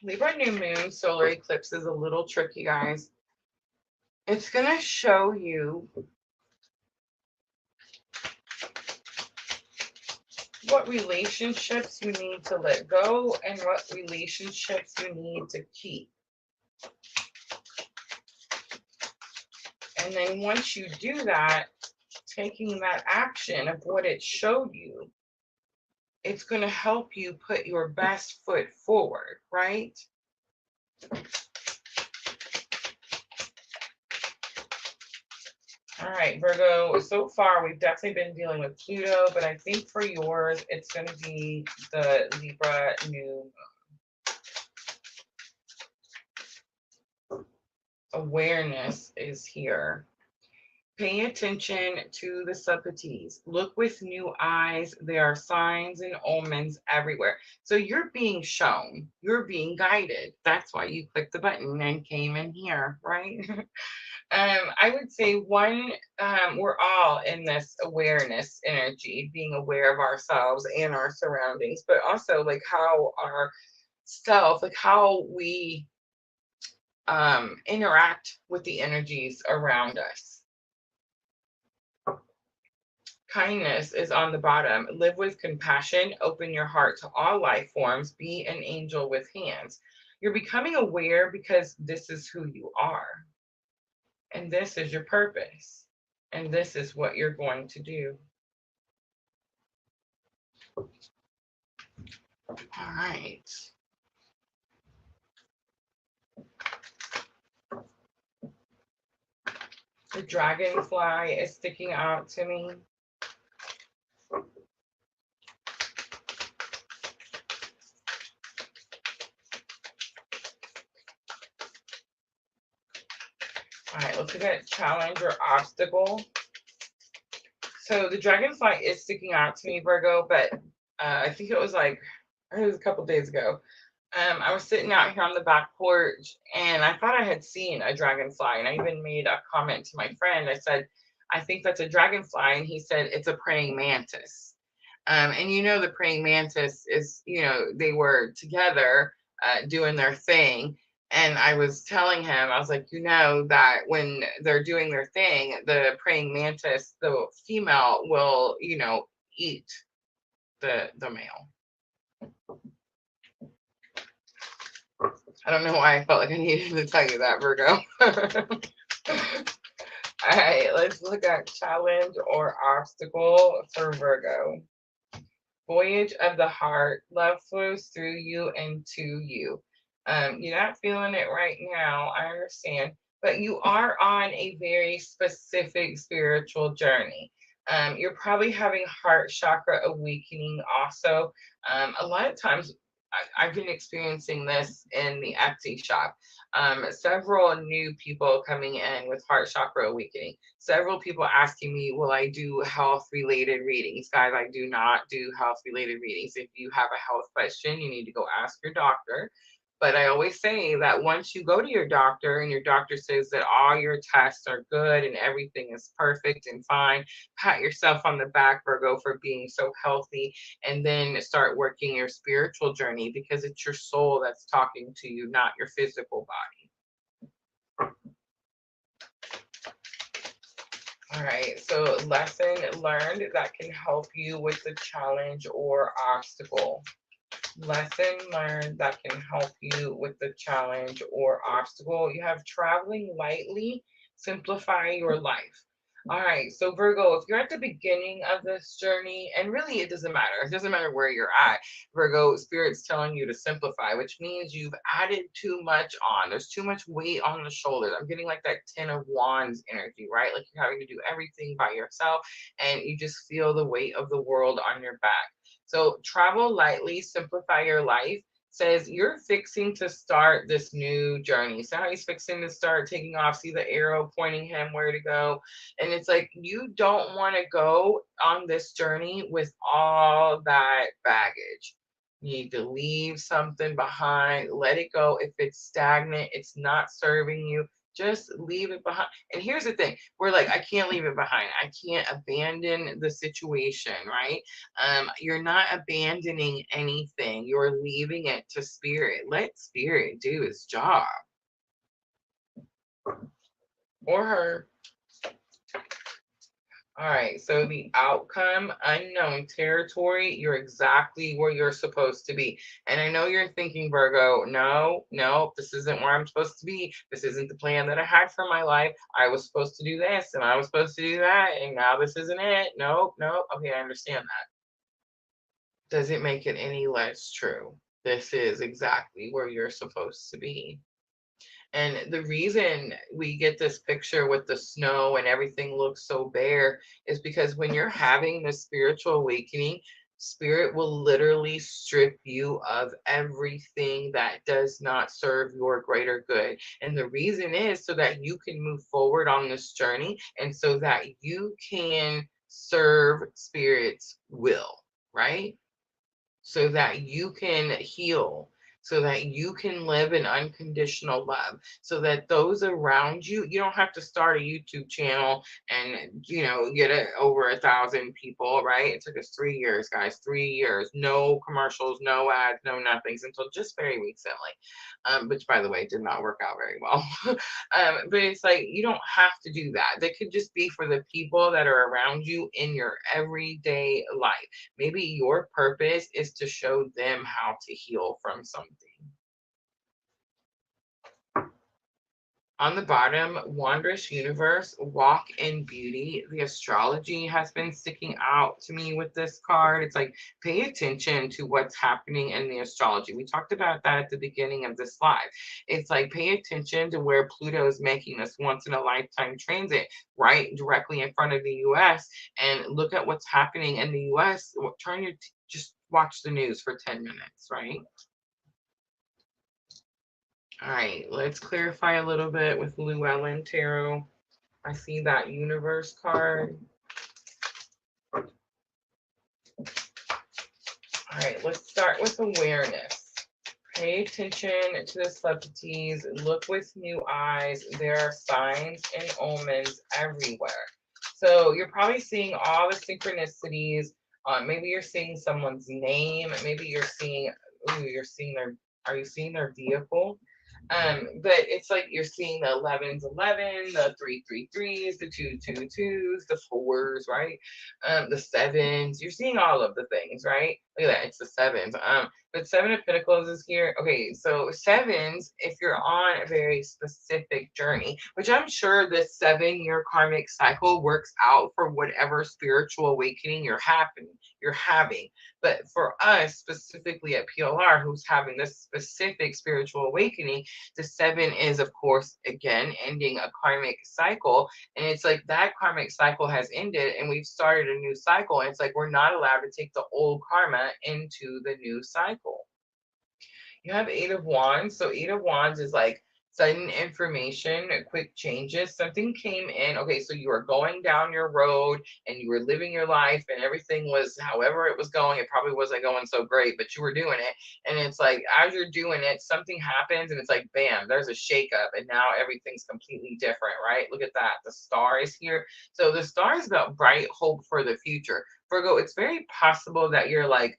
Libra, new moon, solar eclipse is a little tricky, guys. It's going to show you what relationships you need to let go and what relationships you need to keep. And then once you do that, taking that action of what it showed you, it's going to help you put your best foot forward, right? All right, Virgo, so far we've definitely been dealing with Pluto, but I think for yours, it's going to be the Libra new moon. Awareness is here. Pay attention to the subtleties. Look with new eyes. There are signs and omens everywhere. So you're being shown, you're being guided. That's why you clicked the button and came in here, right? I would say we're all in this awareness energy, being aware of ourselves and our surroundings, but also like how our self, like how we interact with the energies around us. Kindness is on the bottom. Live with compassion. Open your heart to all life forms. Be an angel with hands. You're becoming aware because this is who you are. And this is your purpose. And this is what you're going to do. All right. The dragonfly is sticking out to me. All right, let's look at challenge or obstacle. So the dragonfly is sticking out to me, Virgo, but I think it was a couple days ago. I was sitting out here on the back porch and I thought I had seen a dragonfly, and I even made a comment to my friend. I said, I think that's a dragonfly, and he said it's a praying mantis. And you know, the praying mantis is, you know, they were together doing their thing. And I was telling him, I was like, you know, that when they're doing their thing, the praying mantis, the female will, you know, eat the male. I don't know why I felt like I needed to tell you that, Virgo. All right, let's look at challenge or obstacle for Virgo. Voyage of the heart. Love flows through you and to you. You're not feeling it right now, I understand, but you are on a very specific spiritual journey. You're probably having heart chakra awakening also. A lot of times, I've been experiencing this in the Etsy shop. Several new people coming in with heart chakra awakening. Several people asking me, will I do health related readings? Guys, I do not do health related readings. If you have a health question, you need to go ask your doctor. But I always say that once you go to your doctor and your doctor says that all your tests are good and everything is perfect and fine, pat yourself on the back, Virgo, for being so healthy, and then start working your spiritual journey, because it's your soul that's talking to you, not your physical body. All right, so lesson learned that can help you with the challenge or obstacle. Lesson learned that can help you with the challenge or obstacle. You have traveling lightly, simplify your life. All right, so Virgo, if you're at the beginning of this journey, and really it doesn't matter. It doesn't matter where you're at. Virgo, Spirit's telling you to simplify, which means you've added too much on. There's too much weight on the shoulders. I'm getting like that 10 of Wands energy, right? Like you're having to do everything by yourself, and you just feel the weight of the world on your back. So travel lightly, simplify your life. Says you're fixing to start this new journey. So how he's fixing to start taking off, see the arrow pointing him where to go. And it's like, you don't want to go on this journey with all that baggage. You need to leave something behind, let it go. If it's stagnant, it's not serving you, just leave it behind. And here's the thing, we're like, I can't leave it behind. I can't abandon the situation, right? You're not abandoning anything. You're leaving it to Spirit. Let Spirit do its job. Or her. All right, so the outcome, unknown territory, you're exactly where you're supposed to be. And I know you're thinking, Virgo, no, this isn't where I'm supposed to be. This isn't the plan that I had for my life. I was supposed to do this and I was supposed to do that, and now this isn't it. Nope. Okay, I understand that. Does it make it any less true? This is exactly where you're supposed to be. And the reason we get this picture with the snow and everything looks so bare is because when you're having the spiritual awakening, spirit will literally strip you of everything that does not serve your greater good. And the reason is so that you can move forward on this journey and so that you can serve spirit's will, right? So that you can heal, so that you can live in unconditional love, so that those around you, you don't have to start a YouTube channel and, get it over 1,000 people, right? It took us 3 years, guys, 3 years, no commercials, no ads, no nothings until just very recently, which by the way, did not work out very well. But it's like, you don't have to do that. That could just be for the people that are around you in your everyday life. Maybe your purpose is to show them how to heal from something. On the bottom, Wondrous Universe, Walk in Beauty. The astrology has been sticking out to me with this card. It's like, pay attention to what's happening in the astrology. We talked about that at the beginning of this live. It's like, pay attention to where Pluto is making this once in a lifetime transit right directly in front of the US, and look at what's happening in the US. Just watch the news for 10 minutes, right? All right, let's clarify a little bit with Llewellyn Tarot. I see that universe card. All right, let's start with awareness. Pay attention to the subtleties. Look with new eyes. There are signs and omens everywhere. So you're probably seeing all the synchronicities. Maybe you're seeing someone's name. Maybe you're seeing, are you seeing their vehicle? But it's like you're seeing the 11s, 11, the 333s, the 222s, the 4s, right? The 7s. You're seeing all of the things, right? Look at that, it's the 7s. But 7 of Pentacles is here. Okay, so 7s, if you're on a very specific journey, which I'm sure this 7-year karmic cycle works out for whatever spiritual awakening you're having. But for us, specifically at PLR, who's having this specific spiritual awakening, the 7 is, of course, again, ending a karmic cycle. And it's like that karmic cycle has ended and we've started a new cycle. And it's like we're not allowed to take the old karma into the new cycle. You have 8 of Wands. So 8 of Wands is like sudden information, quick changes. Something came in. Okay, so you were going down your road and you were living your life and everything was however it was going. It probably wasn't going so great, but you were doing it. And it's like, as you're doing it, something happens and it's like, bam, there's a shakeup and now everything's completely different, right? Look at that. The star is here. So the star is about bright hope for the future. Virgo, it's very possible that you're like,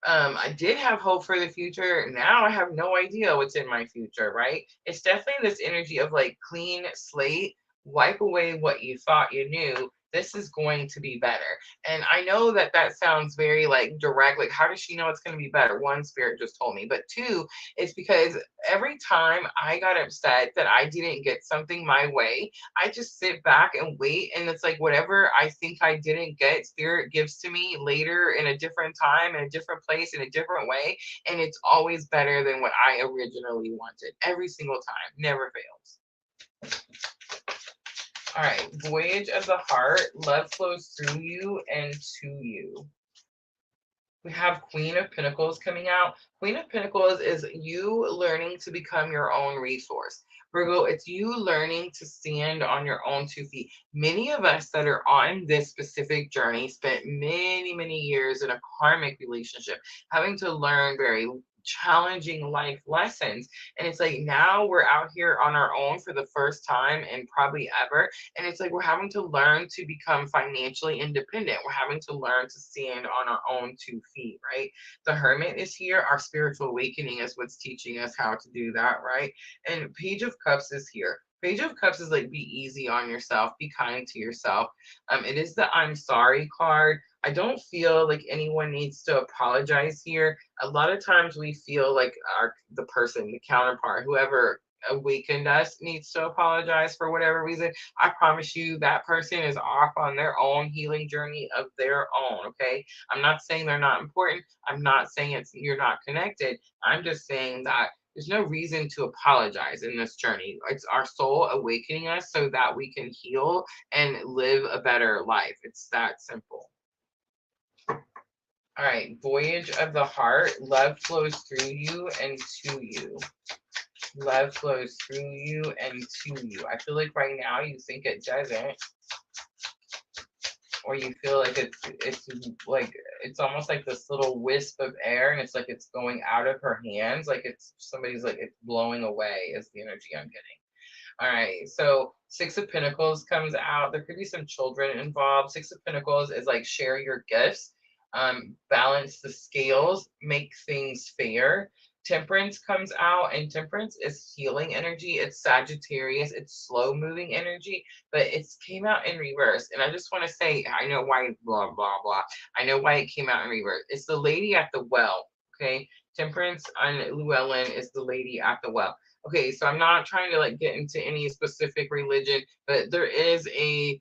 I did have hope for the future. Now I have no idea what's in my future, right? It's definitely this energy of like clean slate, wipe away what you thought you knew. This is going to be better. And I know that that sounds very like direct. Like, how does she know it's going to be better? One, spirit just told me. But two, it's because every time I got upset that I didn't get something my way, I just sit back and wait. And it's like whatever I think I didn't get, spirit gives to me later in a different time, in a different place, in a different way. And it's always better than what I originally wanted. Every single time. Never fails. All right. Voyage of the heart. Love flows through you and to you. We have Queen of Pentacles coming out. Queen of Pentacles is you learning to become your own resource. Virgo, it's you learning to stand on your own 2 feet. Many of us that are on this specific journey spent many, many years in a karmic relationship, having to learn very challenging life lessons. And it's like now we're out here on our own for the first time and probably ever. And it's like we're having to learn to become financially independent. We're having to learn to stand on our own 2 feet, right? The Hermit is here. Our spiritual awakening is what's teaching us how to do that, right? And Page of Cups is here. Page of Cups is like, be easy on yourself, be kind to yourself. It is the I'm sorry card. I don't feel like anyone needs to apologize here. A lot of times we feel like the person, the counterpart, whoever awakened us needs to apologize for whatever reason. I promise you that person is off on their own healing journey of their own, okay? I'm not saying they're not important. I'm not saying you're not connected. I'm just saying that there's no reason to apologize in this journey. It's our soul awakening us so that we can heal and live a better life. It's that simple. All right, Voyage of the Heart. Love flows through you and to you. Love flows through you and to you. I feel like right now you think it doesn't, or you feel like it's like it's almost like this little wisp of air, and it's like it's going out of her hands, like it's somebody's like it's blowing away is the energy I'm getting. All right, so Six of Pentacles comes out. There could be some children involved. Six of Pentacles is like share your gifts, balance the scales, make things fair. Temperance comes out, and Temperance is healing energy. It's Sagittarius. It's slow moving energy, but it came out in reverse. And I just want to say, I know why, blah, blah, blah. I know why it came out in reverse. It's the lady at the well, okay? Temperance on Llewellyn is the lady at the well. Okay, so I'm not trying to like get into any specific religion, but there is a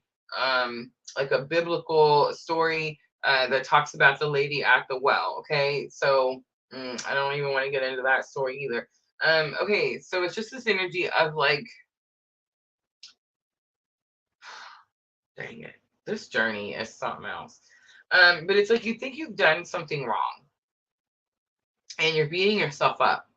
like a biblical story that talks about the lady at the well. Okay, so I don't even want to get into that story either. Okay, so it's just this energy of like, dang it, this journey is something else. But it's like you think you've done something wrong, and you're beating yourself up.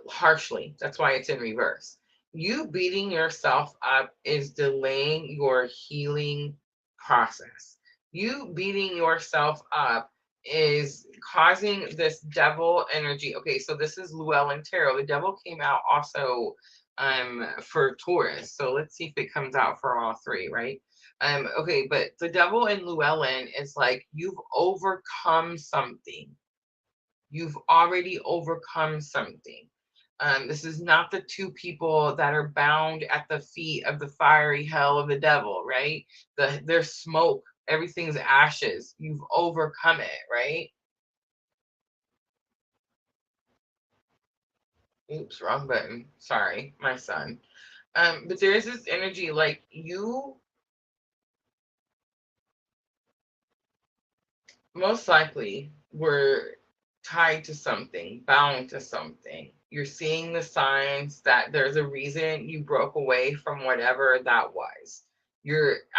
Harshly. That's why it's in reverse. You beating yourself up is delaying your healing process. You beating yourself up is causing this devil energy. Okay, so this is Llewellyn Tarot. The devil came out also for Taurus. So let's see if it comes out for all three, right? Okay, but the devil in Llewellyn is like you've overcome something. You've already overcome something. This is not the two people that are bound at the feet of the fiery hell of the devil, right? There's smoke, everything's ashes. You've overcome it, right? Oops, wrong button. Sorry, my son. But there is this energy like you most likely were tied to something, bound to something. You're seeing the signs that there's a reason you broke away from whatever that was.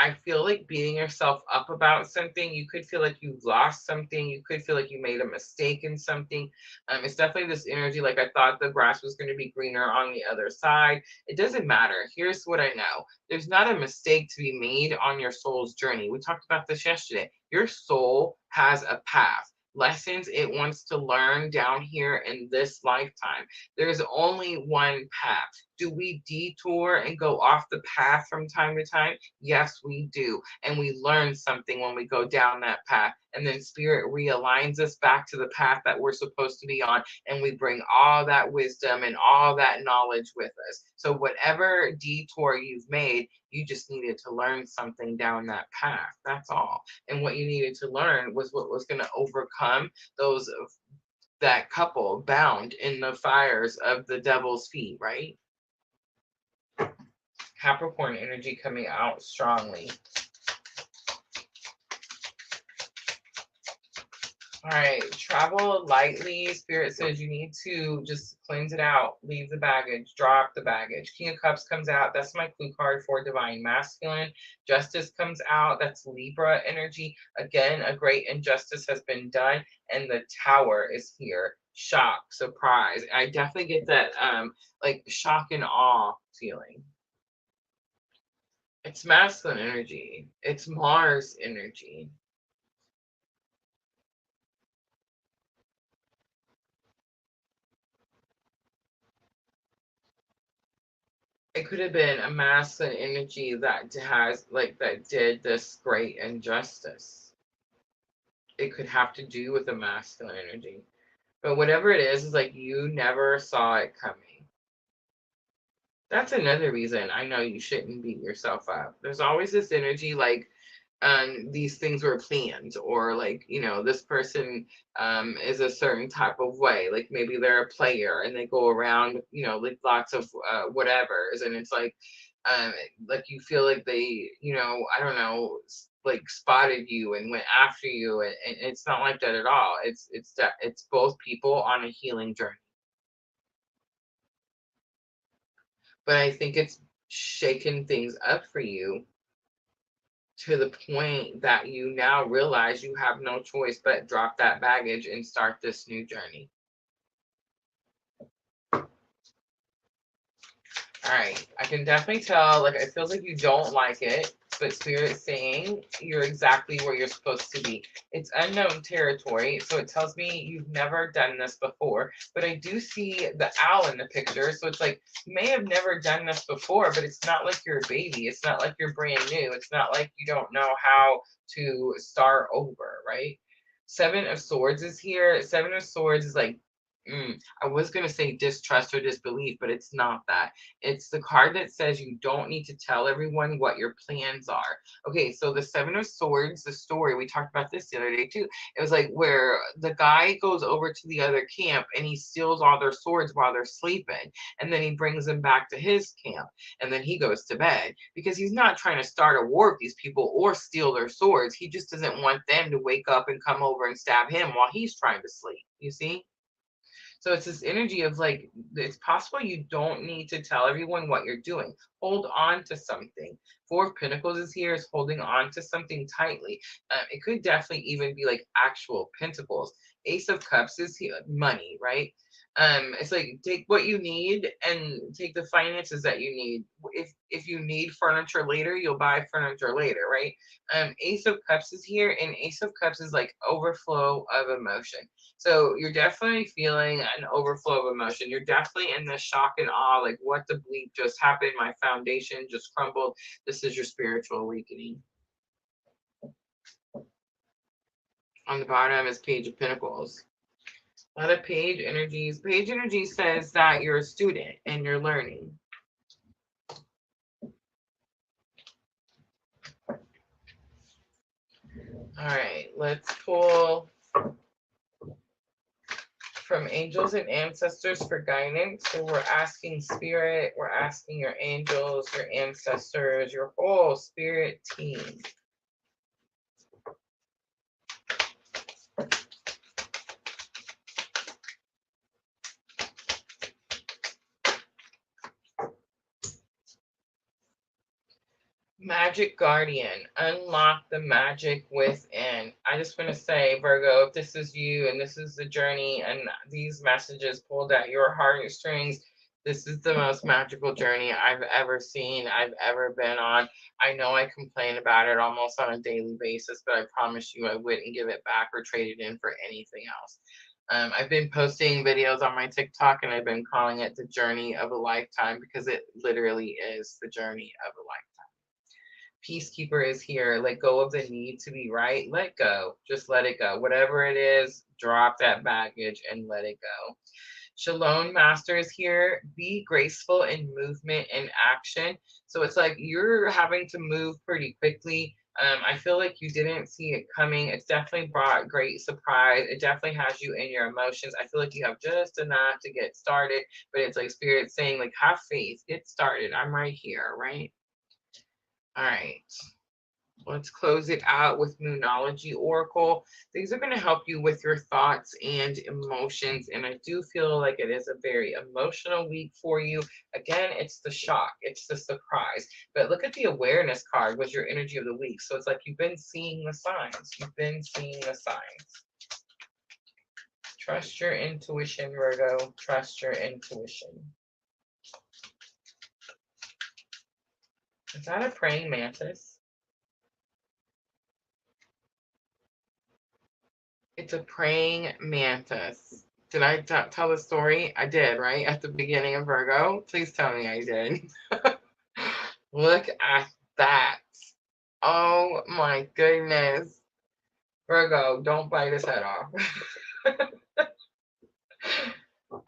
I feel like beating yourself up about something. You could feel like you lost something. You could feel like you made a mistake in something. It's definitely this energy like I thought the grass was going to be greener on the other side. It doesn't matter. Here's what I know. There's not a mistake to be made on your soul's journey. We talked about this yesterday. Your soul has a path, lessons it wants to learn down here in this lifetime. There's only one path. Do we detour and go off the path from time to time? Yes, we do. And we learn something when we go down that path. And then Spirit realigns us back to the path that we're supposed to be on. And we bring all that wisdom and all that knowledge with us. So, whatever detour you've made, you just needed to learn something down that path. That's all. And what you needed to learn was what was going to overcome those that couple bound in the fires of the devil's feet, right? Capricorn energy coming out strongly. All right, travel lightly. Spirit says you need to just cleanse it out, leave the baggage, drop the baggage. King of Cups comes out. That's my clue card for Divine Masculine. Justice comes out. That's Libra energy. Again, a great injustice has been done, and the Tower is here. Shock, surprise. I definitely get that like shock and awe feeling. It's masculine energy. It's Mars energy. It could have been a masculine energy that has like that did this great injustice. It could have to do with a masculine energy. But whatever it is like you never saw it coming. That's another reason I know you shouldn't beat yourself up. There's always this energy like these things were planned, or like, you know, this person is a certain type of way, like maybe they're a player and they go around, you know, like lots of whatevers, and it's um like you feel like they, you know, I don't know, like spotted you and went after you, and it's not like that at all. It's both people on a healing journey, but I think it's shaken things up for you to the point that you now realize you have no choice but drop that baggage and start this new journey. All right, I can definitely tell, like, it feels like you don't like it, but Spirit's saying you're exactly where you're supposed to be. It's unknown territory, so it tells me you've never done this before, but I do see the owl in the picture, so it's like you may have never done this before, but it's not like you're a baby. It's not like you're brand new. It's not like you don't know how to start over, right? Seven of Swords is here. Seven of Swords is like, I was going to say distrust or disbelief, but it's not that. It's the card that says you don't need to tell everyone what your plans are. Okay, so the Seven of Swords, the story, we talked about this the other day too. It was like where the guy goes over to the other camp and he steals all their swords while they're sleeping. And then he brings them back to his camp. And then he goes to bed because he's not trying to start a war with these people or steal their swords. He just doesn't want them to wake up and come over and stab him while he's trying to sleep. You see? So it's this energy of like, it's possible you don't need to tell everyone what you're doing. Hold on to something. Four of Pentacles is here, is holding on to something tightly. It could definitely even be like actual pentacles. Ace of Cups is here, money, right? It's like take what you need and take the finances that you need. If you need furniture later, you'll buy furniture later, right? Ace of Cups is here, and Ace of Cups is like overflow of emotion. So you're definitely feeling an overflow of emotion. You're definitely in this shock and awe, like what the bleep just happened? My foundation just crumbled. This is your spiritual awakening. On the bottom is Page of Pentacles. A lot of page energies. Page energy says that you're a student and you're learning. All right, let's pull from angels and ancestors for guidance. So we're asking spirit, we're asking your angels, your ancestors, your whole spirit team. Magic Guardian, unlock the magic within. I just want to say, Virgo, if this is you and this is the journey and these messages pulled at your heartstrings, this is the most magical journey I've ever seen, I've ever been on. I know I complain about it almost on a daily basis, but I promise you I wouldn't give it back or trade it in for anything else. I've been posting videos on my TikTok and I've been calling it the journey of a lifetime because it literally is the journey of a lifetime. Peacekeeper is here. Let go of the need to be right. Let go. Just let it go. Whatever it is, drop that baggage and let it go. Shalom Master is here. Be graceful in movement and action. So it's like you're having to move pretty quickly. I feel like you didn't see it coming. It's definitely brought great surprise. It definitely has you in your emotions. I feel like you have just enough to get started, but it's like Spirit saying, like, have faith, get started. I'm right here, right? All right, let's close it out with Moonology Oracle. These are going to help you with your thoughts and emotions, and I do feel like it is a very emotional week for you. Again, it's the shock, it's the surprise, but look at the awareness card was your energy of the week. So it's like you've been seeing the signs. You've been seeing the signs. Trust your intuition, Virgo. Trust your intuition. Is that a praying mantis? It's a praying mantis. Did I tell the story? I did, right? At the beginning of Virgo? Please tell me I did. Look at that. Oh my goodness. Virgo, don't bite his head off.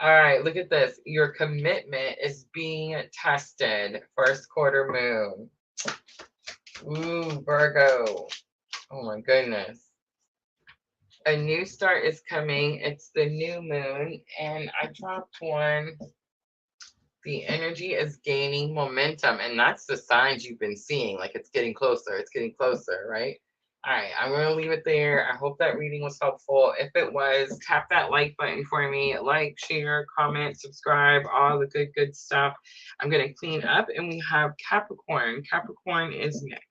All right, look at this. Your commitment is being tested. First quarter moon. Ooh, Virgo. Oh my goodness. A new start is coming. It's the new moon, and I dropped one. The energy is gaining momentum, and that's the signs you've been seeing. Like it's getting closer, right? All right, I'm going to leave it there. I hope that reading was helpful. If it was, tap that like button for me. Like, share, comment, subscribe, all the good stuff. I'm going to clean up, and we have Capricorn. Capricorn is next.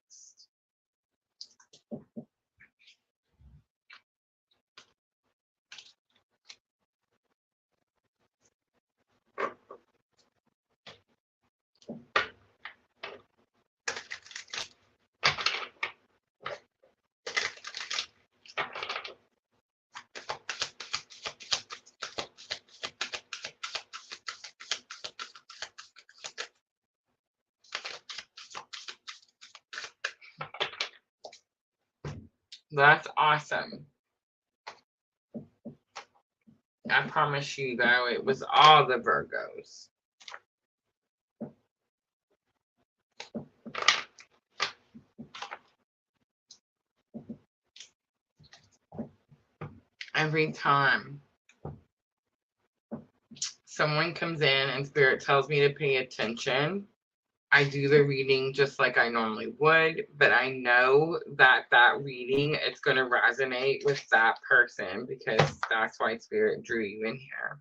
That's awesome. I promise you, though, it was all the Virgos. Every time someone comes in and Spirit tells me to pay attention, I do the reading just like I normally would, but I know that that reading is going to resonate with that person because that's why Spirit drew you in here.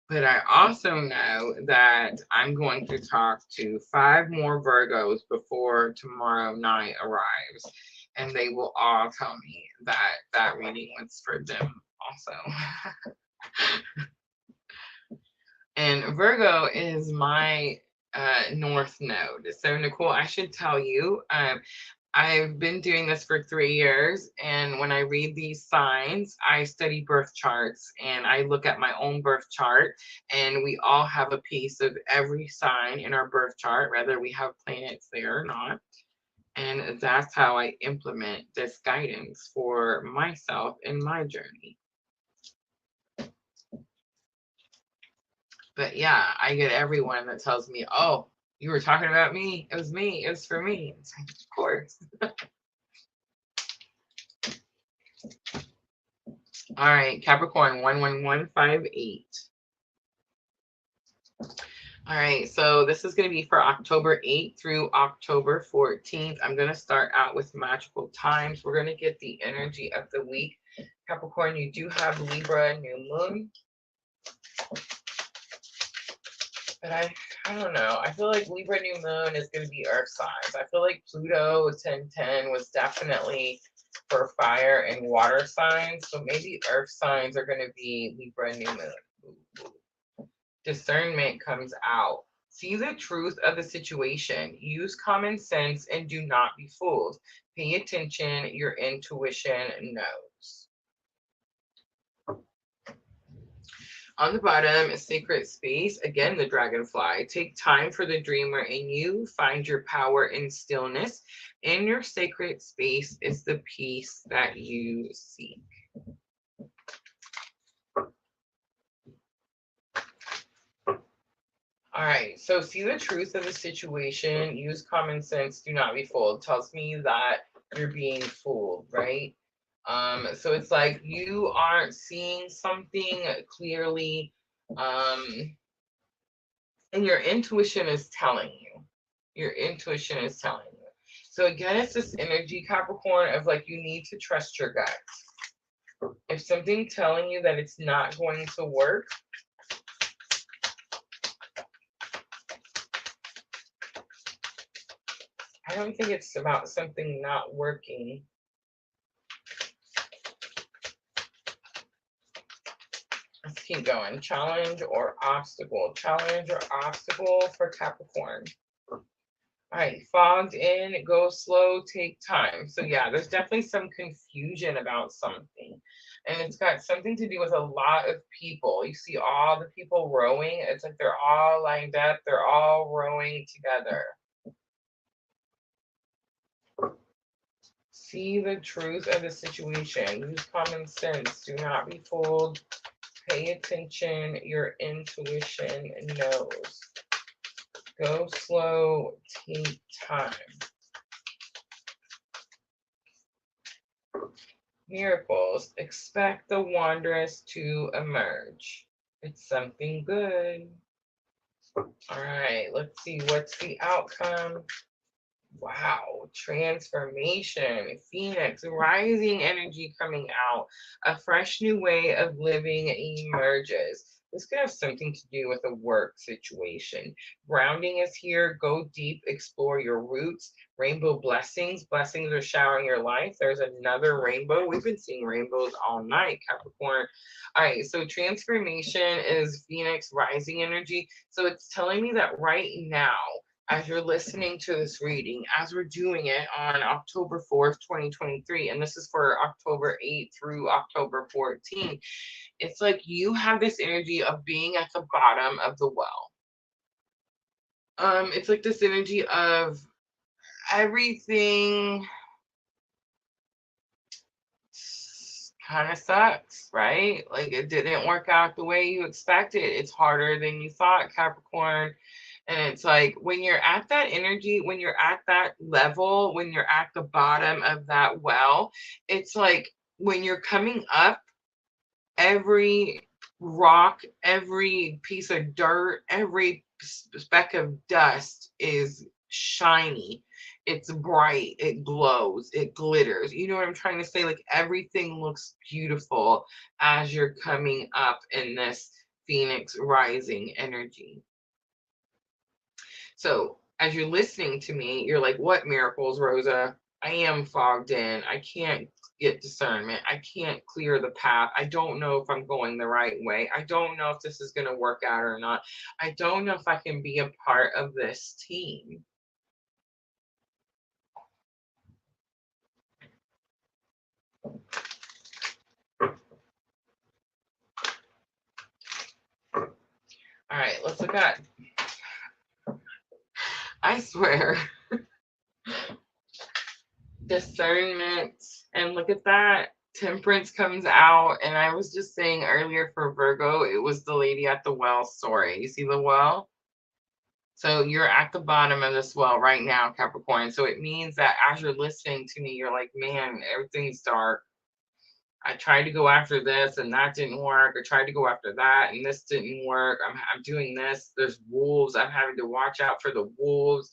But I also know that I'm going to talk to 5 more Virgos before tomorrow night arrives, and they will all tell me that that reading was for them also. And Virgo is my north node. So Nicole, I should tell you, I've been doing this for 3 years, and when I read these signs, I study birth charts and I look at my own birth chart, and we all have a piece of every sign in our birth chart, whether we have planets there or not. And that's how I implement this guidance for myself in my journey. But yeah, I get everyone that tells me, oh, you were talking about me. It was me. It was for me. It's like, of course. All right, Capricorn 11158. All right, so this is going to be for October 8th through October 14th. I'm going to start out with magical times. We're going to get the energy of the week. Capricorn, you do have Libra new moon. But I don't know. I feel like Libra new moon is going to be earth signs. I feel like Pluto 1010 was definitely for fire and water signs. So maybe earth signs are going to be Libra new moon. Discernment comes out. See the truth of the situation. Use common sense and do not be fooled. Pay attention. Your intuition knows. On the bottom, sacred space. Again, the dragonfly. Take time for the dreamer in you. Find your power in stillness. In your sacred space is the peace that you seek. All right, so see the truth of the situation. Use common sense. Do not be fooled. Tells me that you're being fooled, right? So it's like you aren't seeing something clearly, and your intuition is telling you. Your intuition is telling you. So again, it's this energy, Capricorn, of like you need to trust your gut. If something's telling you that it's not going to work, I don't think it's about something not working. Let's keep going. Challenge or obstacle. Challenge or obstacle for Capricorn. All right, fogged in, go slow, take time. So yeah, there's definitely some confusion about something. And it's got something to do with a lot of people. You see all the people rowing. It's like they're all lined up. They're all rowing together. See the truth of the situation. Use common sense. Do not be fooled. Pay attention. Your intuition knows. Go slow. Take time. Miracles. Expect the wondrous to emerge. It's something good. All right, let's see. What's the outcome? Wow, transformation, Phoenix, rising energy coming out, a fresh new way of living emerges. This could have something to do with a work situation. Grounding is here. Go deep, explore your roots. Rainbow blessings. Blessings are showering your life. There's another rainbow. We've been seeing rainbows all night, Capricorn. All right, so transformation is Phoenix rising energy. So it's telling me that right now, as you're listening to this reading, as we're doing it on October 4th, 2023, and this is for October 8th through October 14th, it's like you have this energy of being at the bottom of the well. It's like this energy of everything kind of sucks, right? Like it didn't work out the way you expected. It's harder than you thought, Capricorn. And it's like when you're at that energy, when you're at that level, when you're at the bottom of that well, it's like when you're coming up, every rock, every piece of dirt, every speck of dust is shiny. It's bright, it glows, it glitters. You know what I'm trying to say? Like everything looks beautiful as you're coming up in this Phoenix rising energy. So as you're listening to me, you're like, what miracles, Rosa? I am fogged in. I can't get discernment. I can't clear the path. I don't know if I'm going the right way. I don't know if this is going to work out or not. I don't know if I can be a part of this team. All right, let's look at, I swear, discernment. And look at that. Temperance comes out. And I was just saying earlier for Virgo, it was the lady at the well story. You see the well? So you're at the bottom of this well right now, Capricorn. So it means that as you're listening to me, you're like, man, everything's dark. I tried to go after this and that didn't work. I tried to go after that and this didn't work. I'm doing this. There's wolves. I'm having to watch out for the wolves.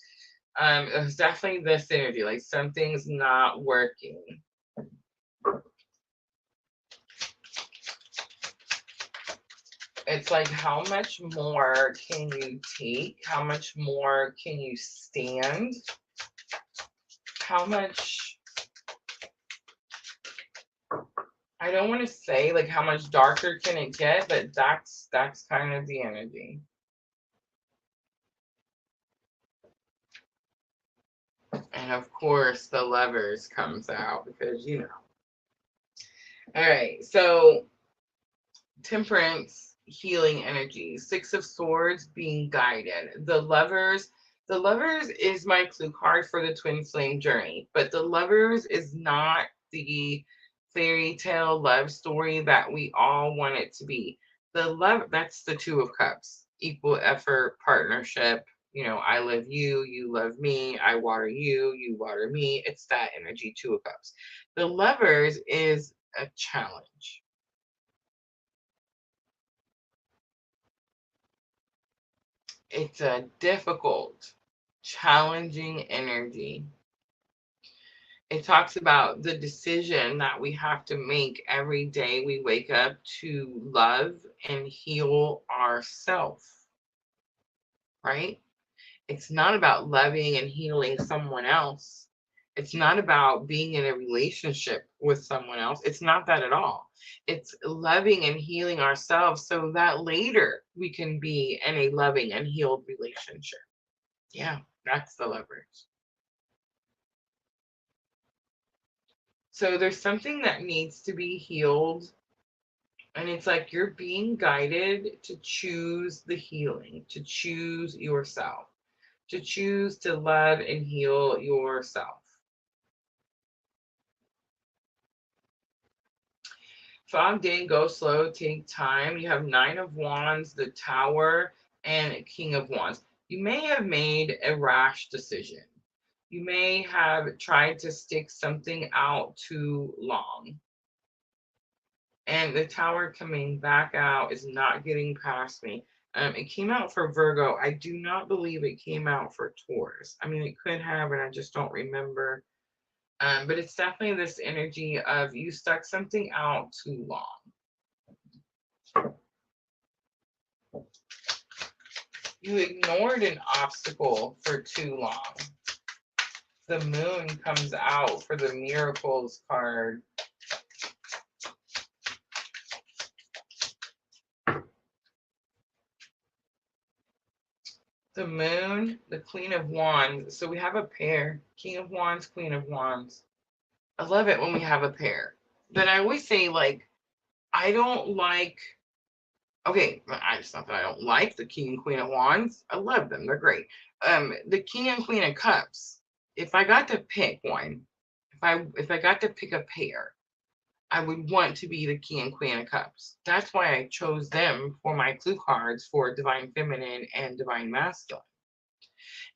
It was definitely this energy, like something's not working. It's like, how much more can you take? How much more can you stand? How much, I don't want to say like how much darker can it get, but that's kind of the energy. And of course the Lovers comes out because, you know. All right, so Temperance, healing energy. Six of Swords, being guided. The Lovers is my clue card for the twin flame journey, but the Lovers is not the fairy tale love story that we all want it to be. That's the Two of Cups. Equal effort, partnership. You know, I love you, you love me, I water you, you water me. It's that energy, Two of Cups. The Lovers is a challenge. It's a difficult, challenging energy. It talks about the decision that we have to make every day we wake up to love and heal ourselves, right? It's not about loving and healing someone else. It's not about being in a relationship with someone else. It's not that at all. It's loving and healing ourselves so that later we can be in a loving and healed relationship. Yeah, that's the Lovers. So there's something that needs to be healed. And it's like you're being guided to choose the healing, to choose yourself, to choose to love and heal yourself. Fog day, go slow, take time. You have 9 of Wands, the Tower, and King of Wands. You may have made a rash decision. You may have tried to stick something out too long. And the Tower coming back out is not getting past me. It came out for Virgo. I do not believe it came out for Taurus. I mean, it could have, and I just don't remember. But it's definitely this energy of you stuck something out too long. You ignored an obstacle for too long. The moon comes out for the miracles card. The moon, the Queen of Wands. So we have a pair. King of Wands, Queen of Wands. I love it when we have a pair. But I always say, like, I don't like, okay, it's not that I don't like the King and Queen of Wands. I love them. They're great. The King and Queen of Cups. If I got to pick one, if I got to pick a pair, I would want to be the King and Queen of Cups. That's why I chose them for my clue cards for Divine Feminine and Divine Masculine.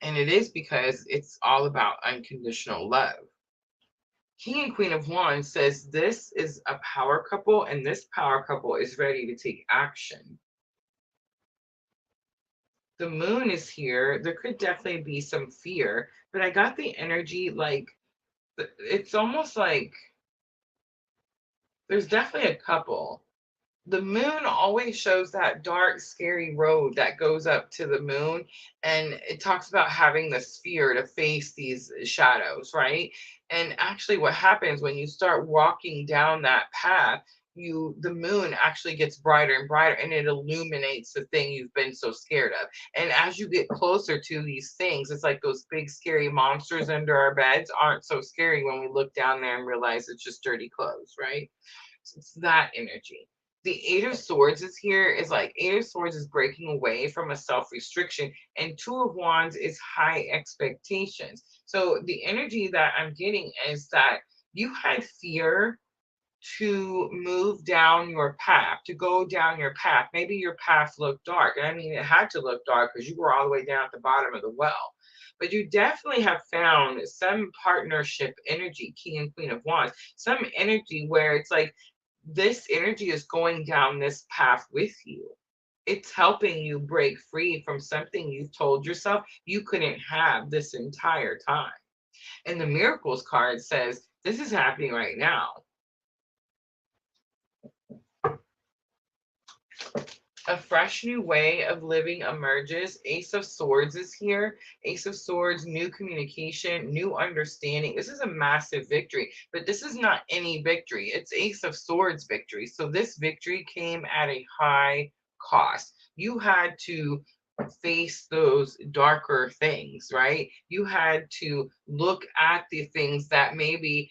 And it is because it's all about unconditional love. King and Queen of Wands says this is a power couple, and this power couple is ready to take action. The moon is here. There could definitely be some fear, but I got the energy like, it's almost like there's definitely a couple. The moon always shows that dark, scary road that goes up to the moon. And it talks about having the sphere to face these shadows, right? And actually what happens when you start walking down that path, the moon actually gets brighter and brighter, and it illuminates the thing you've been so scared of. And as you get closer to these things, it's like those big scary monsters under our beds aren't so scary when we look down there and realize it's just dirty clothes, right? So it's that energy. The Eight of Swords is here. Is like Eight of Swords is breaking away from a self-restriction, and Two of Wands is high expectations. So the energy that I'm getting is that you had fear to move down your path, to go down your path. Maybe your path looked dark. And I mean, it had to look dark because you were all the way down at the bottom of the well. But you definitely have found some partnership energy, King and Queen of Wands, some energy where it's like, this energy is going down this path with you. It's helping you break free from something you've told yourself you couldn't have this entire time. And the Miracles card says, this is happening right now. A fresh new way of living emerges. Ace of Swords is here. Ace of Swords, new communication, new understanding. This is a massive victory, but this is not any victory. It's Ace of Swords victory. So this victory came at a high cost. You had to face those darker things, right? You had to look at the things that maybe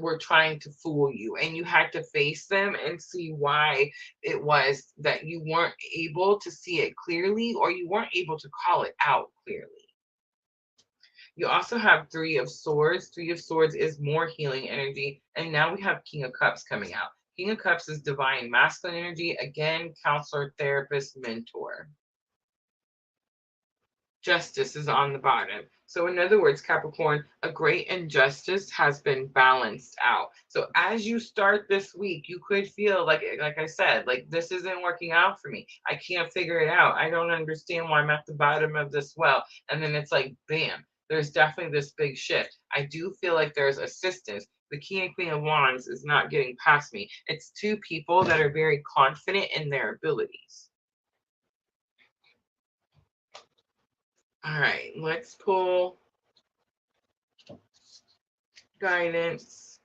were trying to fool you, and you had to face them and see why it was that you weren't able to see it clearly, or you weren't able to call it out clearly. You also have Three of Swords. Three of Swords is more healing energy. And now we have King of Cups coming out. King of Cups is divine masculine energy. Again, counselor, therapist, mentor. Justice is on the bottom. So in other words, Capricorn, a great injustice has been balanced out. So as you start this week, you could feel like I said, like this isn't working out for me. I can't figure it out. I don't understand why I'm at the bottom of this well. And then it's like, bam, there's definitely this big shift. I do feel like there's assistance. The King and Queen of Wands is not getting past me. It's two people that are very confident in their abilities. All right, let's pull guidance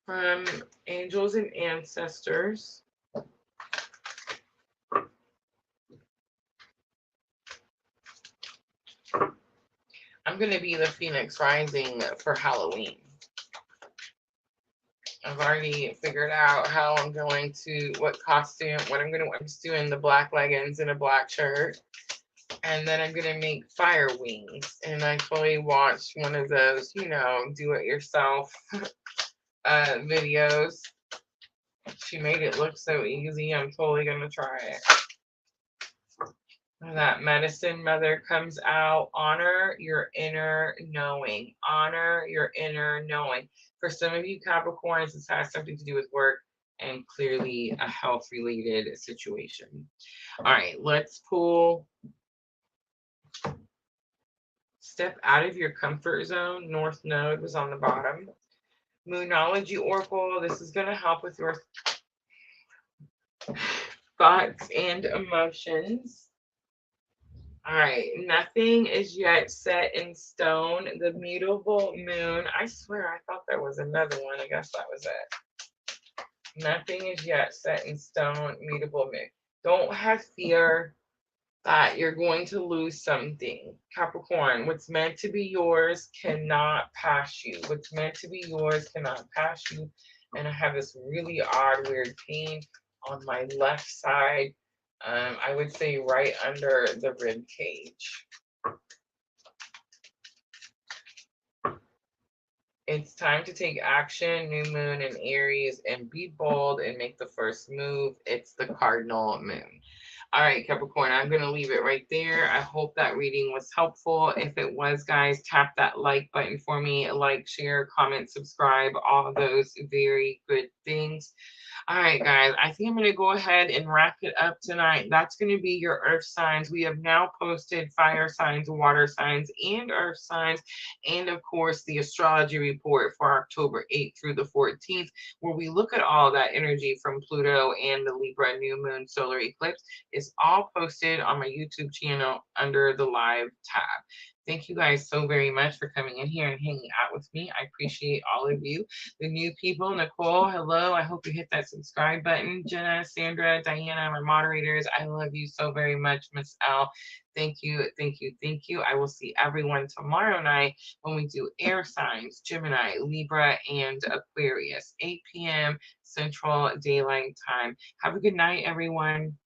from angels and ancestors. I'm going to be the Phoenix Rising for Halloween. I've already figured out how I'm going to, what costume, I'm just doing the black leggings and a black shirt. And then I'm going to make fire wings. And I totally watched one of those, do it yourself videos. She made it look so easy. I'm totally gonna try it. That medicine mother comes out. Honor your inner knowing. Honor your inner knowing. For some of you Capricorns, this has something to do with work and clearly a health related situation. All right, let's pull. Step out of your comfort zone. North Node was on the bottom. Moonology Oracle. This is going to help with your thoughts and emotions. All right, nothing is yet set in stone. The mutable moon. I swear I thought there was another one. I guess that was it. Nothing is yet set in stone. Mutable moon. Don't have fear that you're going to lose something. Capricorn, what's meant to be yours cannot pass you. What's meant to be yours cannot pass you. And I have this really odd, weird pain on my left side. I would say right under the rib cage. It's time to take action, new moon in Aries, and be bold and make the first move. It's the cardinal moon. All right, Capricorn, I'm going to leave it right there. I hope that reading was helpful. If it was, guys, tap that like button for me. Like, share, comment, subscribe, all those very good things. All right, guys, I think I'm going to go ahead and wrap it up tonight. That's going to be your earth signs. We have now posted fire signs, water signs, and earth signs. And of course, the astrology report for October 8th through the 14th, where we look at all that energy from Pluto and the Libra new moon solar eclipse. It's all posted on my YouTube channel under the live tab. Thank you guys so very much for coming in here and hanging out with me. I appreciate all of you. The new people, Nicole, hello. I hope you hit that subscribe button. Jenna, Sandra, Diana, my moderators. I love you so very much, Miss L. Thank you, thank you, thank you. I will see everyone tomorrow night when we do air signs, Gemini, Libra, and Aquarius, 8 p.m. Central Daylight Time. Have a good night, everyone.